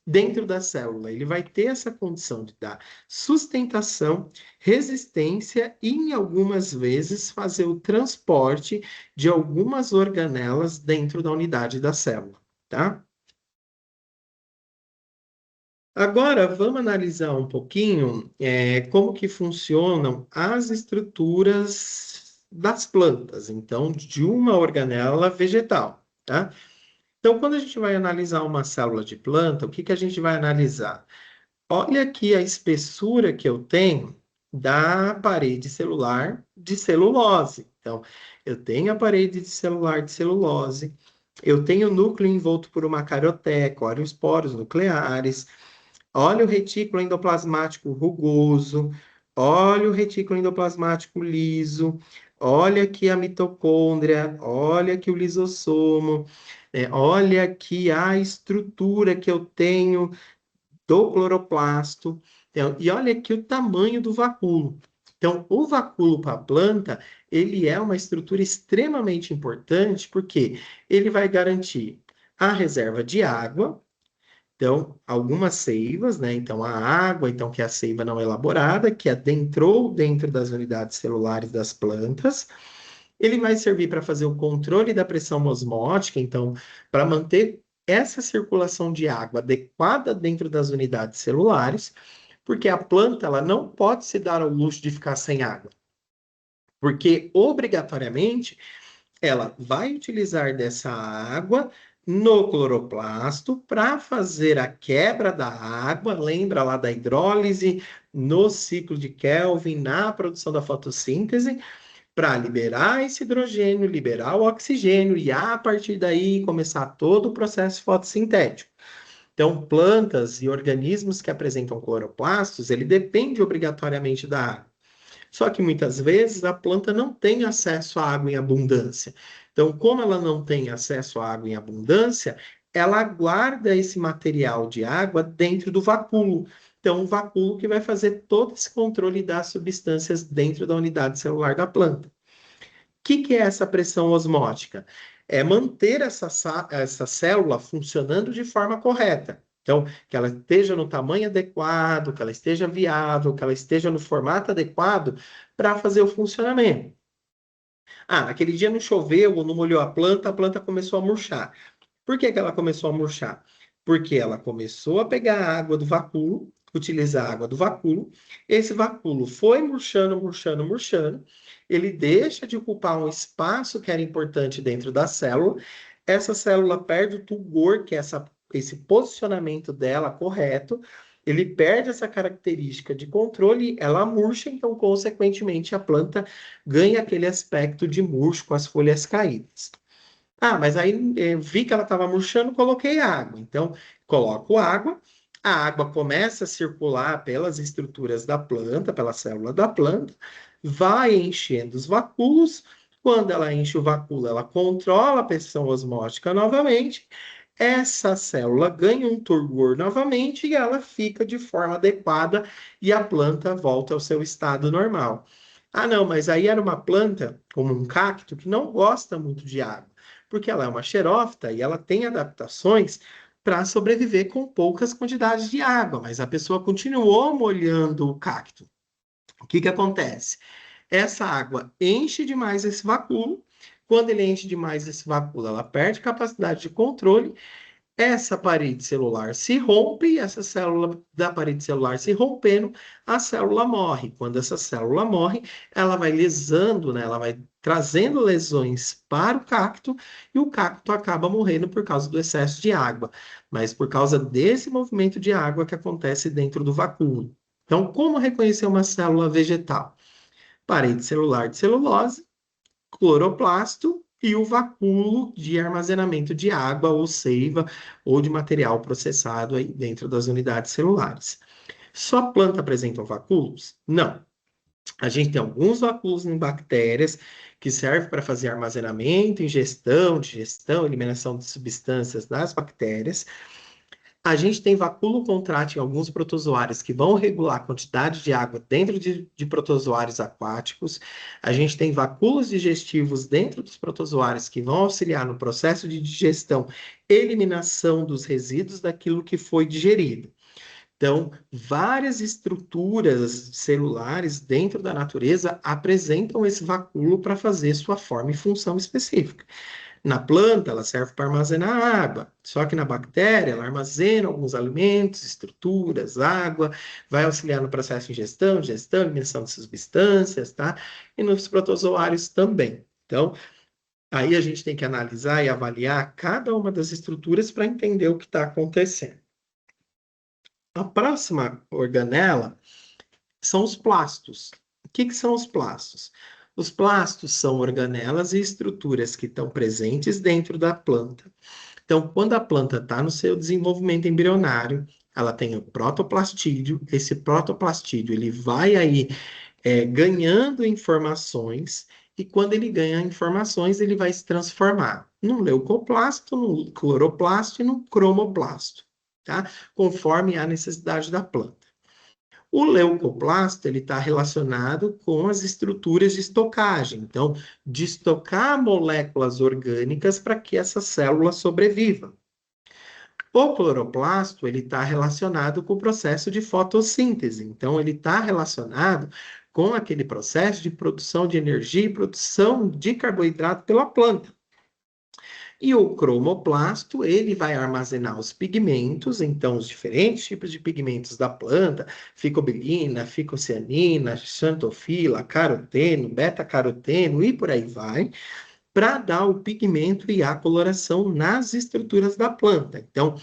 Dentro da célula, ele vai ter essa condição de dar sustentação, resistência e, em algumas vezes, fazer o transporte de algumas organelas dentro da unidade da célula, tá? Agora, vamos analisar um pouquinho como que funcionam as estruturas das plantas, então, de uma organela vegetal, tá? Então, quando a gente vai analisar uma célula de planta, o que que a gente vai analisar? Olha aqui a espessura que eu tenho da parede celular de celulose. Então, eu tenho a parede celular de celulose, eu tenho o núcleo envolto por uma carioteca, olha os poros nucleares, olha o retículo endoplasmático rugoso, olha o retículo endoplasmático liso, olha aqui a mitocôndria, olha aqui o lisossomo, olha aqui a estrutura que eu tenho do cloroplasto. Então, e olha aqui o tamanho do vacúolo. Então, o vacúolo para a planta, ele é uma estrutura extremamente importante, porque ele vai garantir a reserva de água, então, algumas seivas, né? Então, a água, então, que é a seiva não elaborada, que adentrou dentro das unidades celulares das plantas. Ele vai servir para fazer o controle da pressão osmótica, então, para manter essa circulação de água adequada dentro das unidades celulares, porque a planta ela não pode se dar ao luxo de ficar sem água, porque obrigatoriamente ela vai utilizar dessa água no cloroplasto para fazer a quebra da água, lembra lá da hidrólise, no ciclo de Kelvin, na produção da fotossíntese, para liberar esse hidrogênio, liberar o oxigênio e a partir daí começar todo o processo fotossintético. Então, plantas e organismos que apresentam cloroplastos, ele depende obrigatoriamente da água. Só que muitas vezes a planta não tem acesso à água em abundância. Então, como ela não tem acesso à água em abundância, ela guarda esse material de água dentro do vacúolo. Então, o vacúolo que vai fazer todo esse controle das substâncias dentro da unidade celular da planta. O que é essa pressão osmótica? É manter essa célula funcionando de forma correta. Então, que ela esteja no tamanho adequado, que ela esteja viável, que ela esteja no formato adequado para fazer o funcionamento. Ah, naquele dia não choveu ou não molhou a planta começou a murchar. Por que que ela começou a murchar? Porque ela começou a pegar a água do vacúolo, utilizar a água do vacúolo, esse vacúolo foi murchando, murchando, murchando, ele deixa de ocupar um espaço que era importante dentro da célula, essa célula perde o tulgor, que é esse posicionamento dela correto, ele perde essa característica de controle, ela murcha, então, consequentemente, a planta ganha aquele aspecto de murcho com as folhas caídas. Ah, mas aí vi que ela estava murchando, coloquei água. Então, coloco água, a água começa a circular pelas estruturas da planta, pela célula da planta, vai enchendo os vacúolos. Quando ela enche o vacúolo, ela controla a pressão osmótica novamente. Essa célula ganha um turgor novamente e ela fica de forma adequada e a planta volta ao seu estado normal. Ah, não, mas aí era uma planta, como um cacto, que não gosta muito de água porque ela é uma xerófita e ela tem adaptações para sobreviver com poucas quantidades de água, mas a pessoa continuou molhando o cacto. O que que acontece? Essa água enche demais esse vacúolo. Quando ele enche demais esse vacúolo, ela perde capacidade de controle, essa parede celular se rompe e essa célula da parede celular se rompendo, a célula morre. Quando essa célula morre, ela vai lesando, né? Ela vai trazendo lesões para o cacto e o cacto acaba morrendo por causa do excesso de água, mas por causa desse movimento de água que acontece dentro do vacúolo. Então, como reconhecer uma célula vegetal? Parede celular de celulose, cloroplasto e o vacúolo de armazenamento de água ou seiva ou de material processado aí dentro das unidades celulares. Só planta apresentam vacúolos? Não. A gente tem alguns vacúolos em bactérias que servem para fazer armazenamento, ingestão, digestão, eliminação de substâncias das bactérias. A gente tem vacúolo contrátil em alguns protozoários que vão regular a quantidade de água dentro de protozoários aquáticos. A gente tem vacúolos digestivos dentro dos protozoários que vão auxiliar no processo de digestão, eliminação dos resíduos daquilo que foi digerido. Então, várias estruturas celulares dentro da natureza apresentam esse vacúolo para fazer sua forma e função específica. Na planta, ela serve para armazenar água, só que na bactéria, ela armazena alguns alimentos, estruturas, água, vai auxiliar no processo de ingestão, digestão, eliminação de substâncias, tá? E nos protozoários também. Então, aí a gente tem que analisar e avaliar cada uma das estruturas para entender o que está acontecendo. A próxima organela são os plastos. O que são os plastos? Os plastos são organelas e estruturas que estão presentes dentro da planta. Então, quando a planta está no seu desenvolvimento embrionário, ela tem o protoplastídeo. Esse protoplastídeo ele vai aí ganhando informações e quando ele ganha informações, ele vai se transformar num leucoplasto, num cloroplasto e num cromoplasto, tá? Conforme a necessidade da planta. O leucoplasto, ele está relacionado com as estruturas de estocagem. Então, de estocar moléculas orgânicas para que essa célula sobreviva. O cloroplasto, ele está relacionado com o processo de fotossíntese. Então, ele está relacionado com aquele processo de produção de energia e produção de carboidrato pela planta. E o cromoplasto, ele vai armazenar os pigmentos, então os diferentes tipos de pigmentos da planta, ficobilina, ficocianina, xantofila, caroteno, beta-caroteno e por aí vai, para dar o pigmento e a coloração nas estruturas da planta. Então,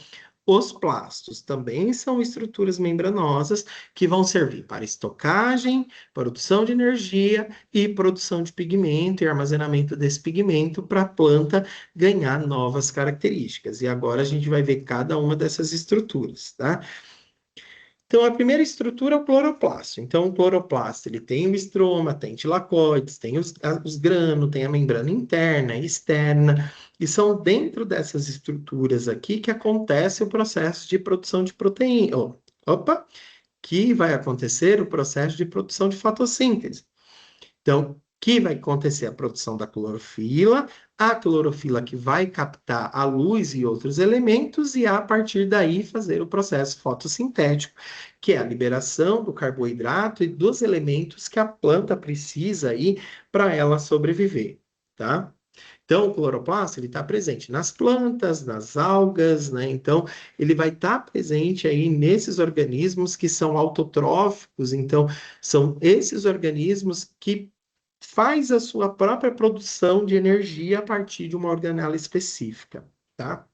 os plastos também são estruturas membranosas que vão servir para estocagem, produção de energia e produção de pigmento e armazenamento desse pigmento para a planta ganhar novas características. E agora a gente vai ver cada uma dessas estruturas, tá? Então, a primeira estrutura é o cloroplasto. Então, o cloroplasto ele tem o estroma, tem tilacoides, tem os grânulos, tem a membrana interna e externa, e são dentro dessas estruturas aqui que acontece o processo de produção de proteína. Que vai acontecer o processo de produção de fotossíntese. Então, que vai acontecer a produção da clorofila, a clorofila que vai captar a luz e outros elementos, e a partir daí fazer o processo fotossintético, que é a liberação do carboidrato e dos elementos que a planta precisa aí para ela sobreviver, tá? Então, o cloroplasto ele está presente nas plantas, nas algas, né? Então, ele vai estar presente aí nesses organismos que são autotróficos. Então, são esses organismos que faz a sua própria produção de energia a partir de uma organela específica, tá?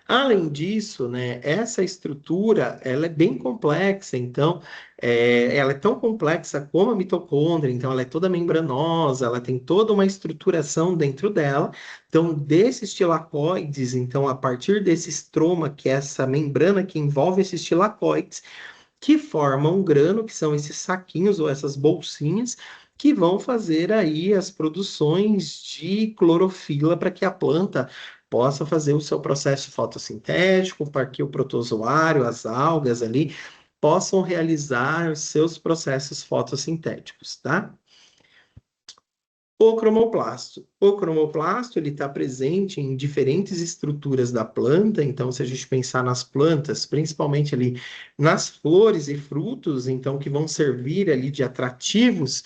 Além disso, né, essa estrutura, ela é bem complexa, então, ela é tão complexa como a mitocôndria, então ela é toda membranosa, ela tem toda uma estruturação dentro dela, então, desses tilacoides, então, a partir desse estroma, que é essa membrana que envolve esses tilacoides, que formam um grano, que são esses saquinhos ou essas bolsinhas, que vão fazer aí as produções de clorofila para que a planta possa fazer o seu processo fotossintético, para que o protozoário, as algas ali, possam realizar os seus processos fotossintéticos, tá? O cromoplasto. O cromoplasto ele está presente em diferentes estruturas da planta. Então, se a gente pensar nas plantas, principalmente ali nas flores e frutos, então que vão servir ali de atrativos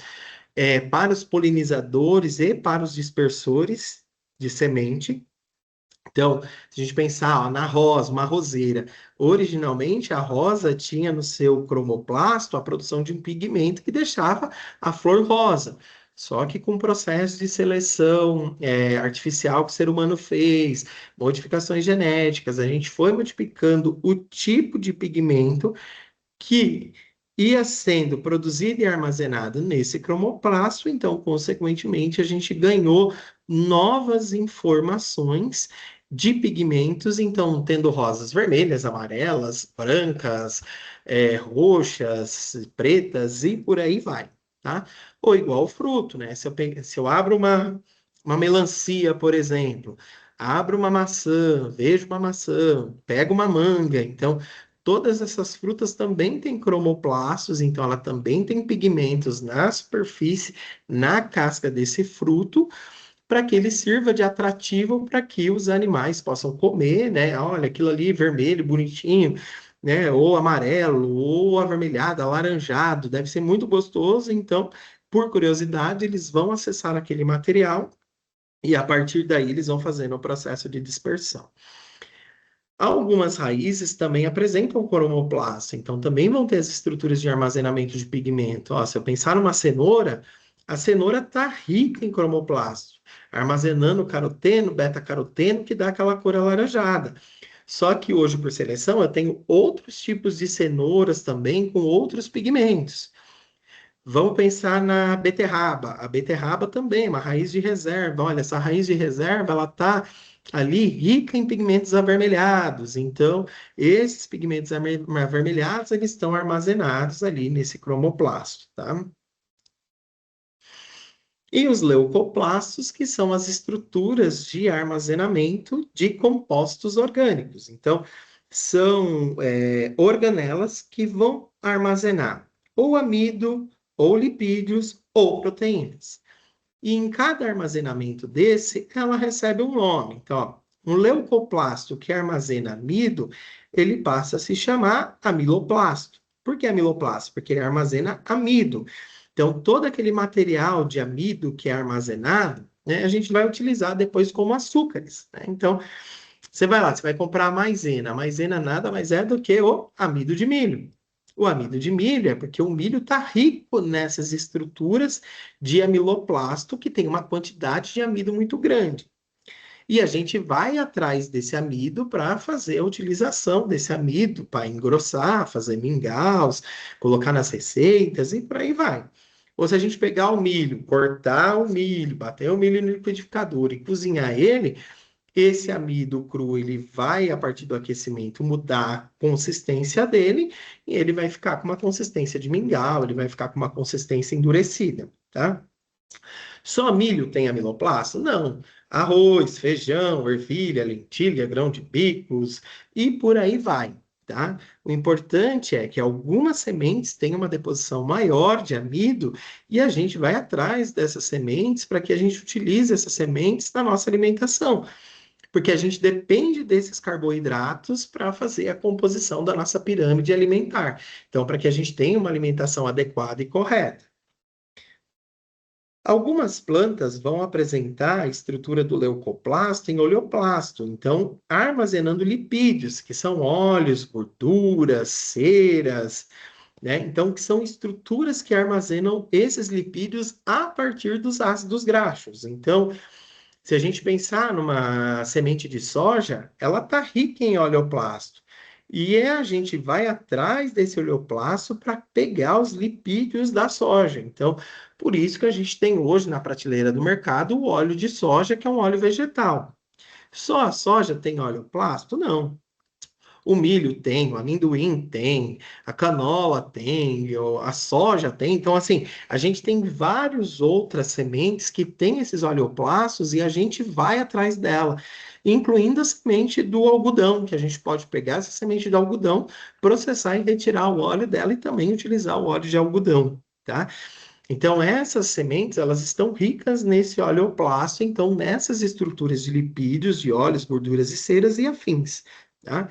para os polinizadores e para os dispersores de semente. Então, se a gente pensar ó, na rosa, uma roseira, originalmente a rosa tinha no seu cromoplasto a produção de um pigmento que deixava a flor rosa. Só que com o processo de seleção artificial que o ser humano fez, modificações genéticas, a gente foi multiplicando o tipo de pigmento que ia sendo produzido e armazenado nesse cromoplasto, então, consequentemente, a gente ganhou novas informações de pigmentos, então, tendo rosas vermelhas, amarelas, brancas, roxas, pretas e por aí vai, tá? Ou igual o fruto, né? Se eu abro uma melancia, por exemplo, abro uma maçã, vejo uma maçã, pego uma manga, então todas essas frutas também têm cromoplastos, então ela também tem pigmentos na superfície, na casca desse fruto, para que ele sirva de atrativo para que os animais possam comer, né? Olha, aquilo ali vermelho, bonitinho, né? Ou amarelo, ou avermelhado, alaranjado, deve ser muito gostoso, então, por curiosidade, eles vão acessar aquele material e a partir daí eles vão fazendo o processo de dispersão. Algumas raízes também apresentam cromoplasto, então também vão ter as estruturas de armazenamento de pigmento. Ó, se eu pensar numa cenoura, a cenoura está rica em cromoplasto, armazenando caroteno, beta-caroteno, que dá aquela cor alaranjada. Só que hoje, por seleção, eu tenho outros tipos de cenouras também com outros pigmentos. Vamos pensar na beterraba. A beterraba também é uma raiz de reserva. Olha, essa raiz de reserva, ela está ali rica em pigmentos avermelhados. Então, esses pigmentos avermelhados, eles estão armazenados ali nesse cromoplasto, tá? E os leucoplastos, que são as estruturas de armazenamento de compostos orgânicos. Então, são organelas que vão armazenar ou amido, ou lipídios, ou proteínas. E em cada armazenamento desse, ela recebe um nome. Então, ó, um leucoplasto que armazena amido, ele passa a se chamar amiloplasto. Por que amiloplasto? Porque ele armazena amido. Então, todo aquele material de amido que é armazenado, né, a gente vai utilizar depois como açúcares, né? Então, você vai lá, você vai comprar a maisena. A maisena nada mais é do que o amido de milho. O amido de milho é porque o milho está rico nessas estruturas de amiloplasto que tem uma quantidade de amido muito grande. E a gente vai atrás desse amido para fazer a utilização desse amido, para engrossar, fazer mingaus, colocar nas receitas e por aí vai. Ou se a gente pegar o milho, cortar o milho, bater o milho no liquidificador e cozinhar ele, esse amido cru, ele vai, a partir do aquecimento, mudar a consistência dele e ele vai ficar com uma consistência de mingau, ele vai ficar com uma consistência endurecida, tá? Só milho tem amiloplasto? Não. Arroz, feijão, ervilha, lentilha, grão de bicos e por aí vai, tá? O importante é que algumas sementes têm uma deposição maior de amido e a gente vai atrás dessas sementes para que a gente utilize essas sementes na nossa alimentação, porque a gente depende desses carboidratos para fazer a composição da nossa pirâmide alimentar. Então, para que a gente tenha uma alimentação adequada e correta. Algumas plantas vão apresentar a estrutura do leucoplasto em oleoplasto, então armazenando lipídios, que são óleos, gorduras, ceras, né? Então, que são estruturas que armazenam esses lipídios a partir dos ácidos graxos. Então, se a gente pensar numa semente de soja, ela está rica em oleoplasto. A gente vai atrás desse oleoplasto para pegar os lipídios da soja. Então, por isso que a gente tem hoje na prateleira do mercado o óleo de soja, que é um óleo vegetal. Só a soja tem oleoplasto? Não. O milho tem, o amendoim tem, a canola tem, a soja tem. Então, assim, a gente tem várias outras sementes que têm esses oleoplastos e a gente vai atrás dela, incluindo a semente do algodão, que a gente pode pegar essa semente do algodão, processar e retirar o óleo dela e também utilizar o óleo de algodão, tá? Então, essas sementes, elas estão ricas nesse oleoplasto, então, nessas estruturas de lipídios, de óleos, gorduras e ceras e afins, tá?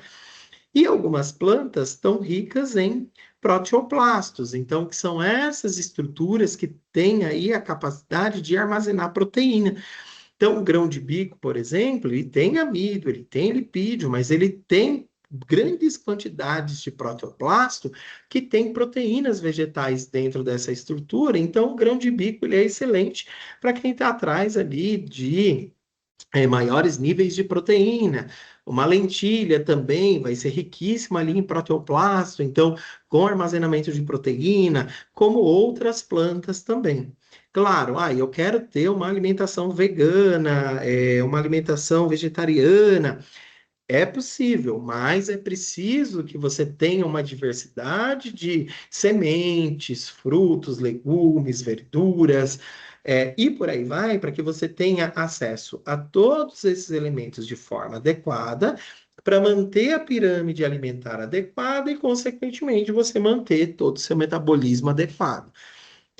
E algumas plantas estão ricas em proteoplastos, então, que são essas estruturas que têm aí a capacidade de armazenar proteína. Então, o grão de bico, por exemplo, ele tem amido, ele tem lipídio, mas ele tem grandes quantidades de proteoplasto que tem proteínas vegetais dentro dessa estrutura. Então, o grão de bico ele é excelente para quem está atrás ali de maiores níveis de proteína. Uma lentilha também vai ser riquíssima ali em proteoplasto, então, com armazenamento de proteína, como outras plantas também. Claro, eu quero ter uma alimentação vegana, uma alimentação vegetariana. É possível, mas é preciso que você tenha uma diversidade de sementes, frutos, legumes, verduras, e por aí vai, para que você tenha acesso a todos esses elementos de forma adequada, para manter a pirâmide alimentar adequada e, consequentemente, você manter todo o seu metabolismo adequado.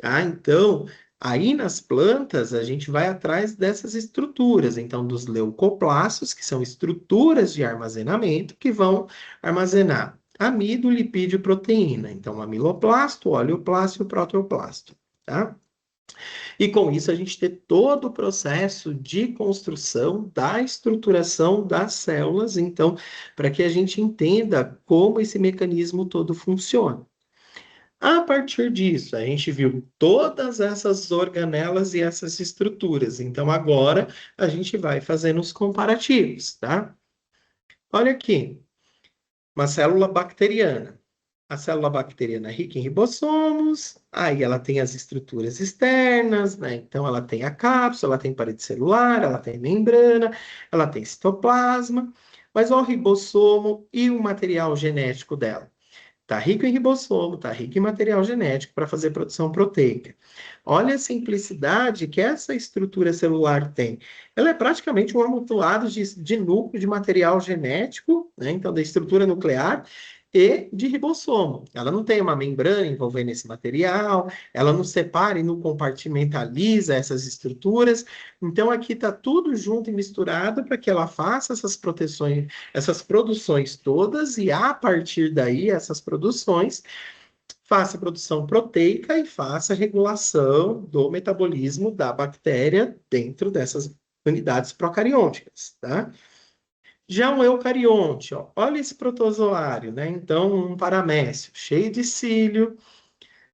Tá? Então, aí nas plantas, a gente vai atrás dessas estruturas, então, dos leucoplastos, que são estruturas de armazenamento que vão armazenar amido, lipídio e proteína. Então, amiloplasto, oleoplasto e o proteoplasto, tá? E com isso, a gente tem todo o processo de construção da estruturação das células, então, para que a gente entenda como esse mecanismo todo funciona. A partir disso, a gente viu todas essas organelas e essas estruturas. Então, agora a gente vai fazendo os comparativos, tá? Olha aqui, uma célula bacteriana. A célula bacteriana é rica em ribossomos, aí ela tem as estruturas externas, né? Então, ela tem a cápsula, ela tem parede celular, ela tem membrana, ela tem citoplasma. Mas olha o ribossomo e o material genético dela. Está rico em ribossomo, está rico em material genético para fazer produção proteica. Olha a simplicidade que essa estrutura celular tem. Ela é praticamente um amontoado de núcleo de material genético, né? Então, da estrutura nuclear e de ribossomo. Ela não tem uma membrana envolvendo esse material, ela não separa e não compartimentaliza essas estruturas. Então, aqui está tudo junto e misturado para que ela faça essas proteções, essas produções todas, e a partir daí, essas produções, faça a produção proteica e faça a regulação do metabolismo da bactéria dentro dessas unidades procariôticas, tá? Já um eucarionte, ó, olha esse protozoário, né? Então, um paramécio cheio de cílio.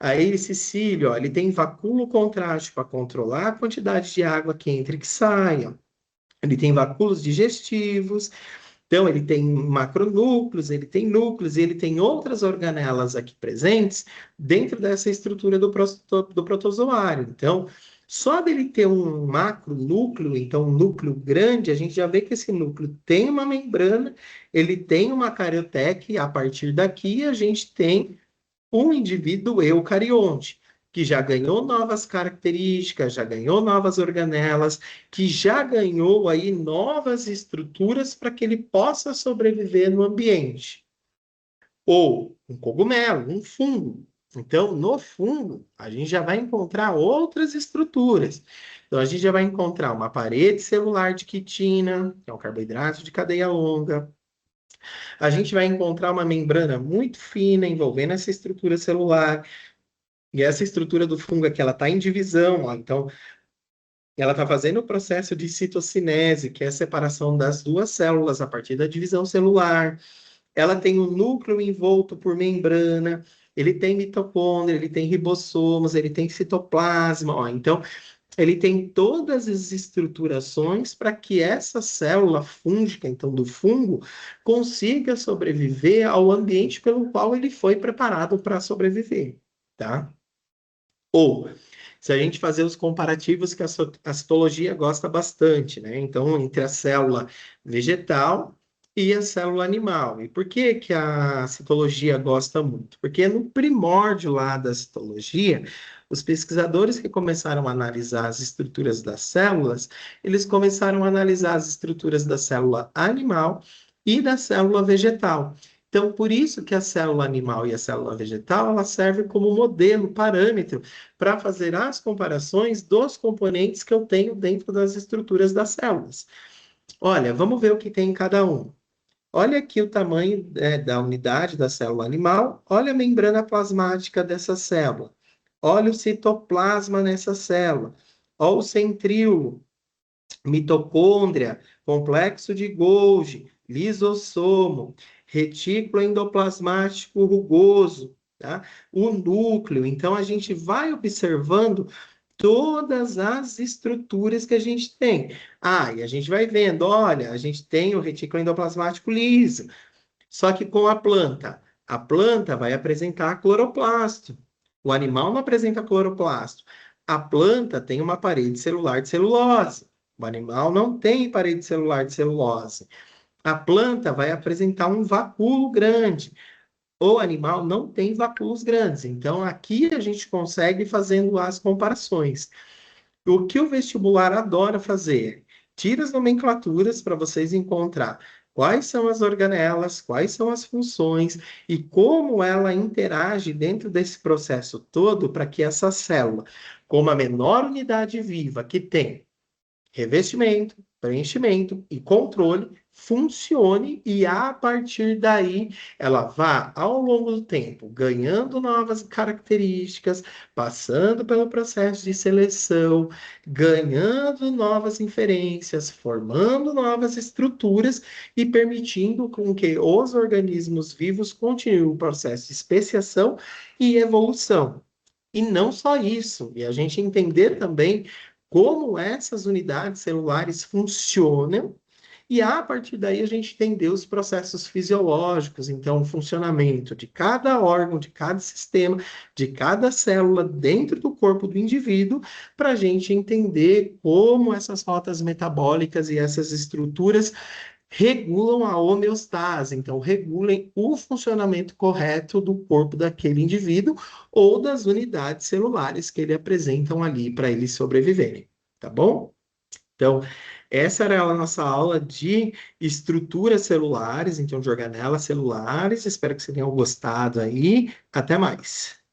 Aí, esse cílio, ó, ele tem vacúolo contrátil para controlar a quantidade de água que entra e que sai, ó. Ele tem vacúolos digestivos, então ele tem macronúcleos, ele tem núcleos, e ele tem outras organelas aqui presentes dentro dessa estrutura do protozoário. Então, só dele ter um macronúcleo, então um núcleo grande, a gente já vê que esse núcleo tem uma membrana, ele tem uma carioteca, e a partir daqui a gente tem um indivíduo eucarionte, que já ganhou novas características, já ganhou novas organelas, que já ganhou aí novas estruturas para que ele possa sobreviver no ambiente. Ou um cogumelo, um fungo. Então, no fungo, a gente já vai encontrar outras estruturas. Então, a gente já vai encontrar uma parede celular de quitina, que é um carboidrato de cadeia longa. A gente vai encontrar uma membrana muito fina envolvendo essa estrutura celular. E essa estrutura do fungo aqui, ela está em divisão, ó. Então, ela está fazendo o processo de citocinese, que é a separação das duas células a partir da divisão celular. Ela tem um núcleo envolto por membrana, ele tem mitocôndria, ele tem ribossomos, ele tem citoplasma, ó. Então, ele tem todas as estruturações para que essa célula fúngica, então do fungo, consiga sobreviver ao ambiente pelo qual ele foi preparado para sobreviver, tá? Ou, se a gente fazer os comparativos que a citologia gosta bastante, né? Então, entre a célula vegetal e a célula animal. E por que que a citologia gosta muito? Porque no primórdio lá da citologia, os pesquisadores que começaram a analisar as estruturas das células, eles começaram a analisar as estruturas da célula animal e da célula vegetal. Então, por isso que a célula animal e a célula vegetal, ela serve como modelo, parâmetro, para fazer as comparações dos componentes que eu tenho dentro das estruturas das células. Olha, vamos ver o que tem em cada um. Olha aqui o tamanho, da unidade da célula animal, olha a membrana plasmática dessa célula, olha o citoplasma nessa célula, olha o centríolo, mitocôndria, complexo de Golgi, lisossomo, retículo endoplasmático rugoso, tá? O núcleo. Então, a gente vai observando todas as estruturas que a gente tem. Ah, e a gente vai vendo, olha, a gente tem o retículo endoplasmático liso, só que com a planta. A planta vai apresentar cloroplasto. O animal não apresenta cloroplasto. A planta tem uma parede celular de celulose. O animal não tem parede celular de celulose. A planta vai apresentar um vacúolo grande. O animal não tem vacúolos grandes. Então, aqui a gente consegue fazendo as comparações. O que o vestibular adora fazer? Tira as nomenclaturas para vocês encontrar quais são as organelas, quais são as funções e como ela interage dentro desse processo todo para que essa célula, como a menor unidade viva que tem revestimento, preenchimento e controle funcione e a partir daí ela vá ao longo do tempo ganhando novas características, passando pelo processo de seleção, ganhando novas inferências, formando novas estruturas e permitindo com que os organismos vivos continuem o processo de especiação e evolução. E não só isso, e a gente entender também como essas unidades celulares funcionam, e a partir daí a gente entender os processos fisiológicos, então o funcionamento de cada órgão, de cada sistema, de cada célula dentro do corpo do indivíduo, para a gente entender como essas rotas metabólicas e essas estruturas regulam a homeostase, então regulem o funcionamento correto do corpo daquele indivíduo ou das unidades celulares que ele apresentam ali para eles sobreviverem, tá bom? Então, essa era a nossa aula de estruturas celulares, então de organelas celulares. Espero que vocês tenham gostado aí. Até mais.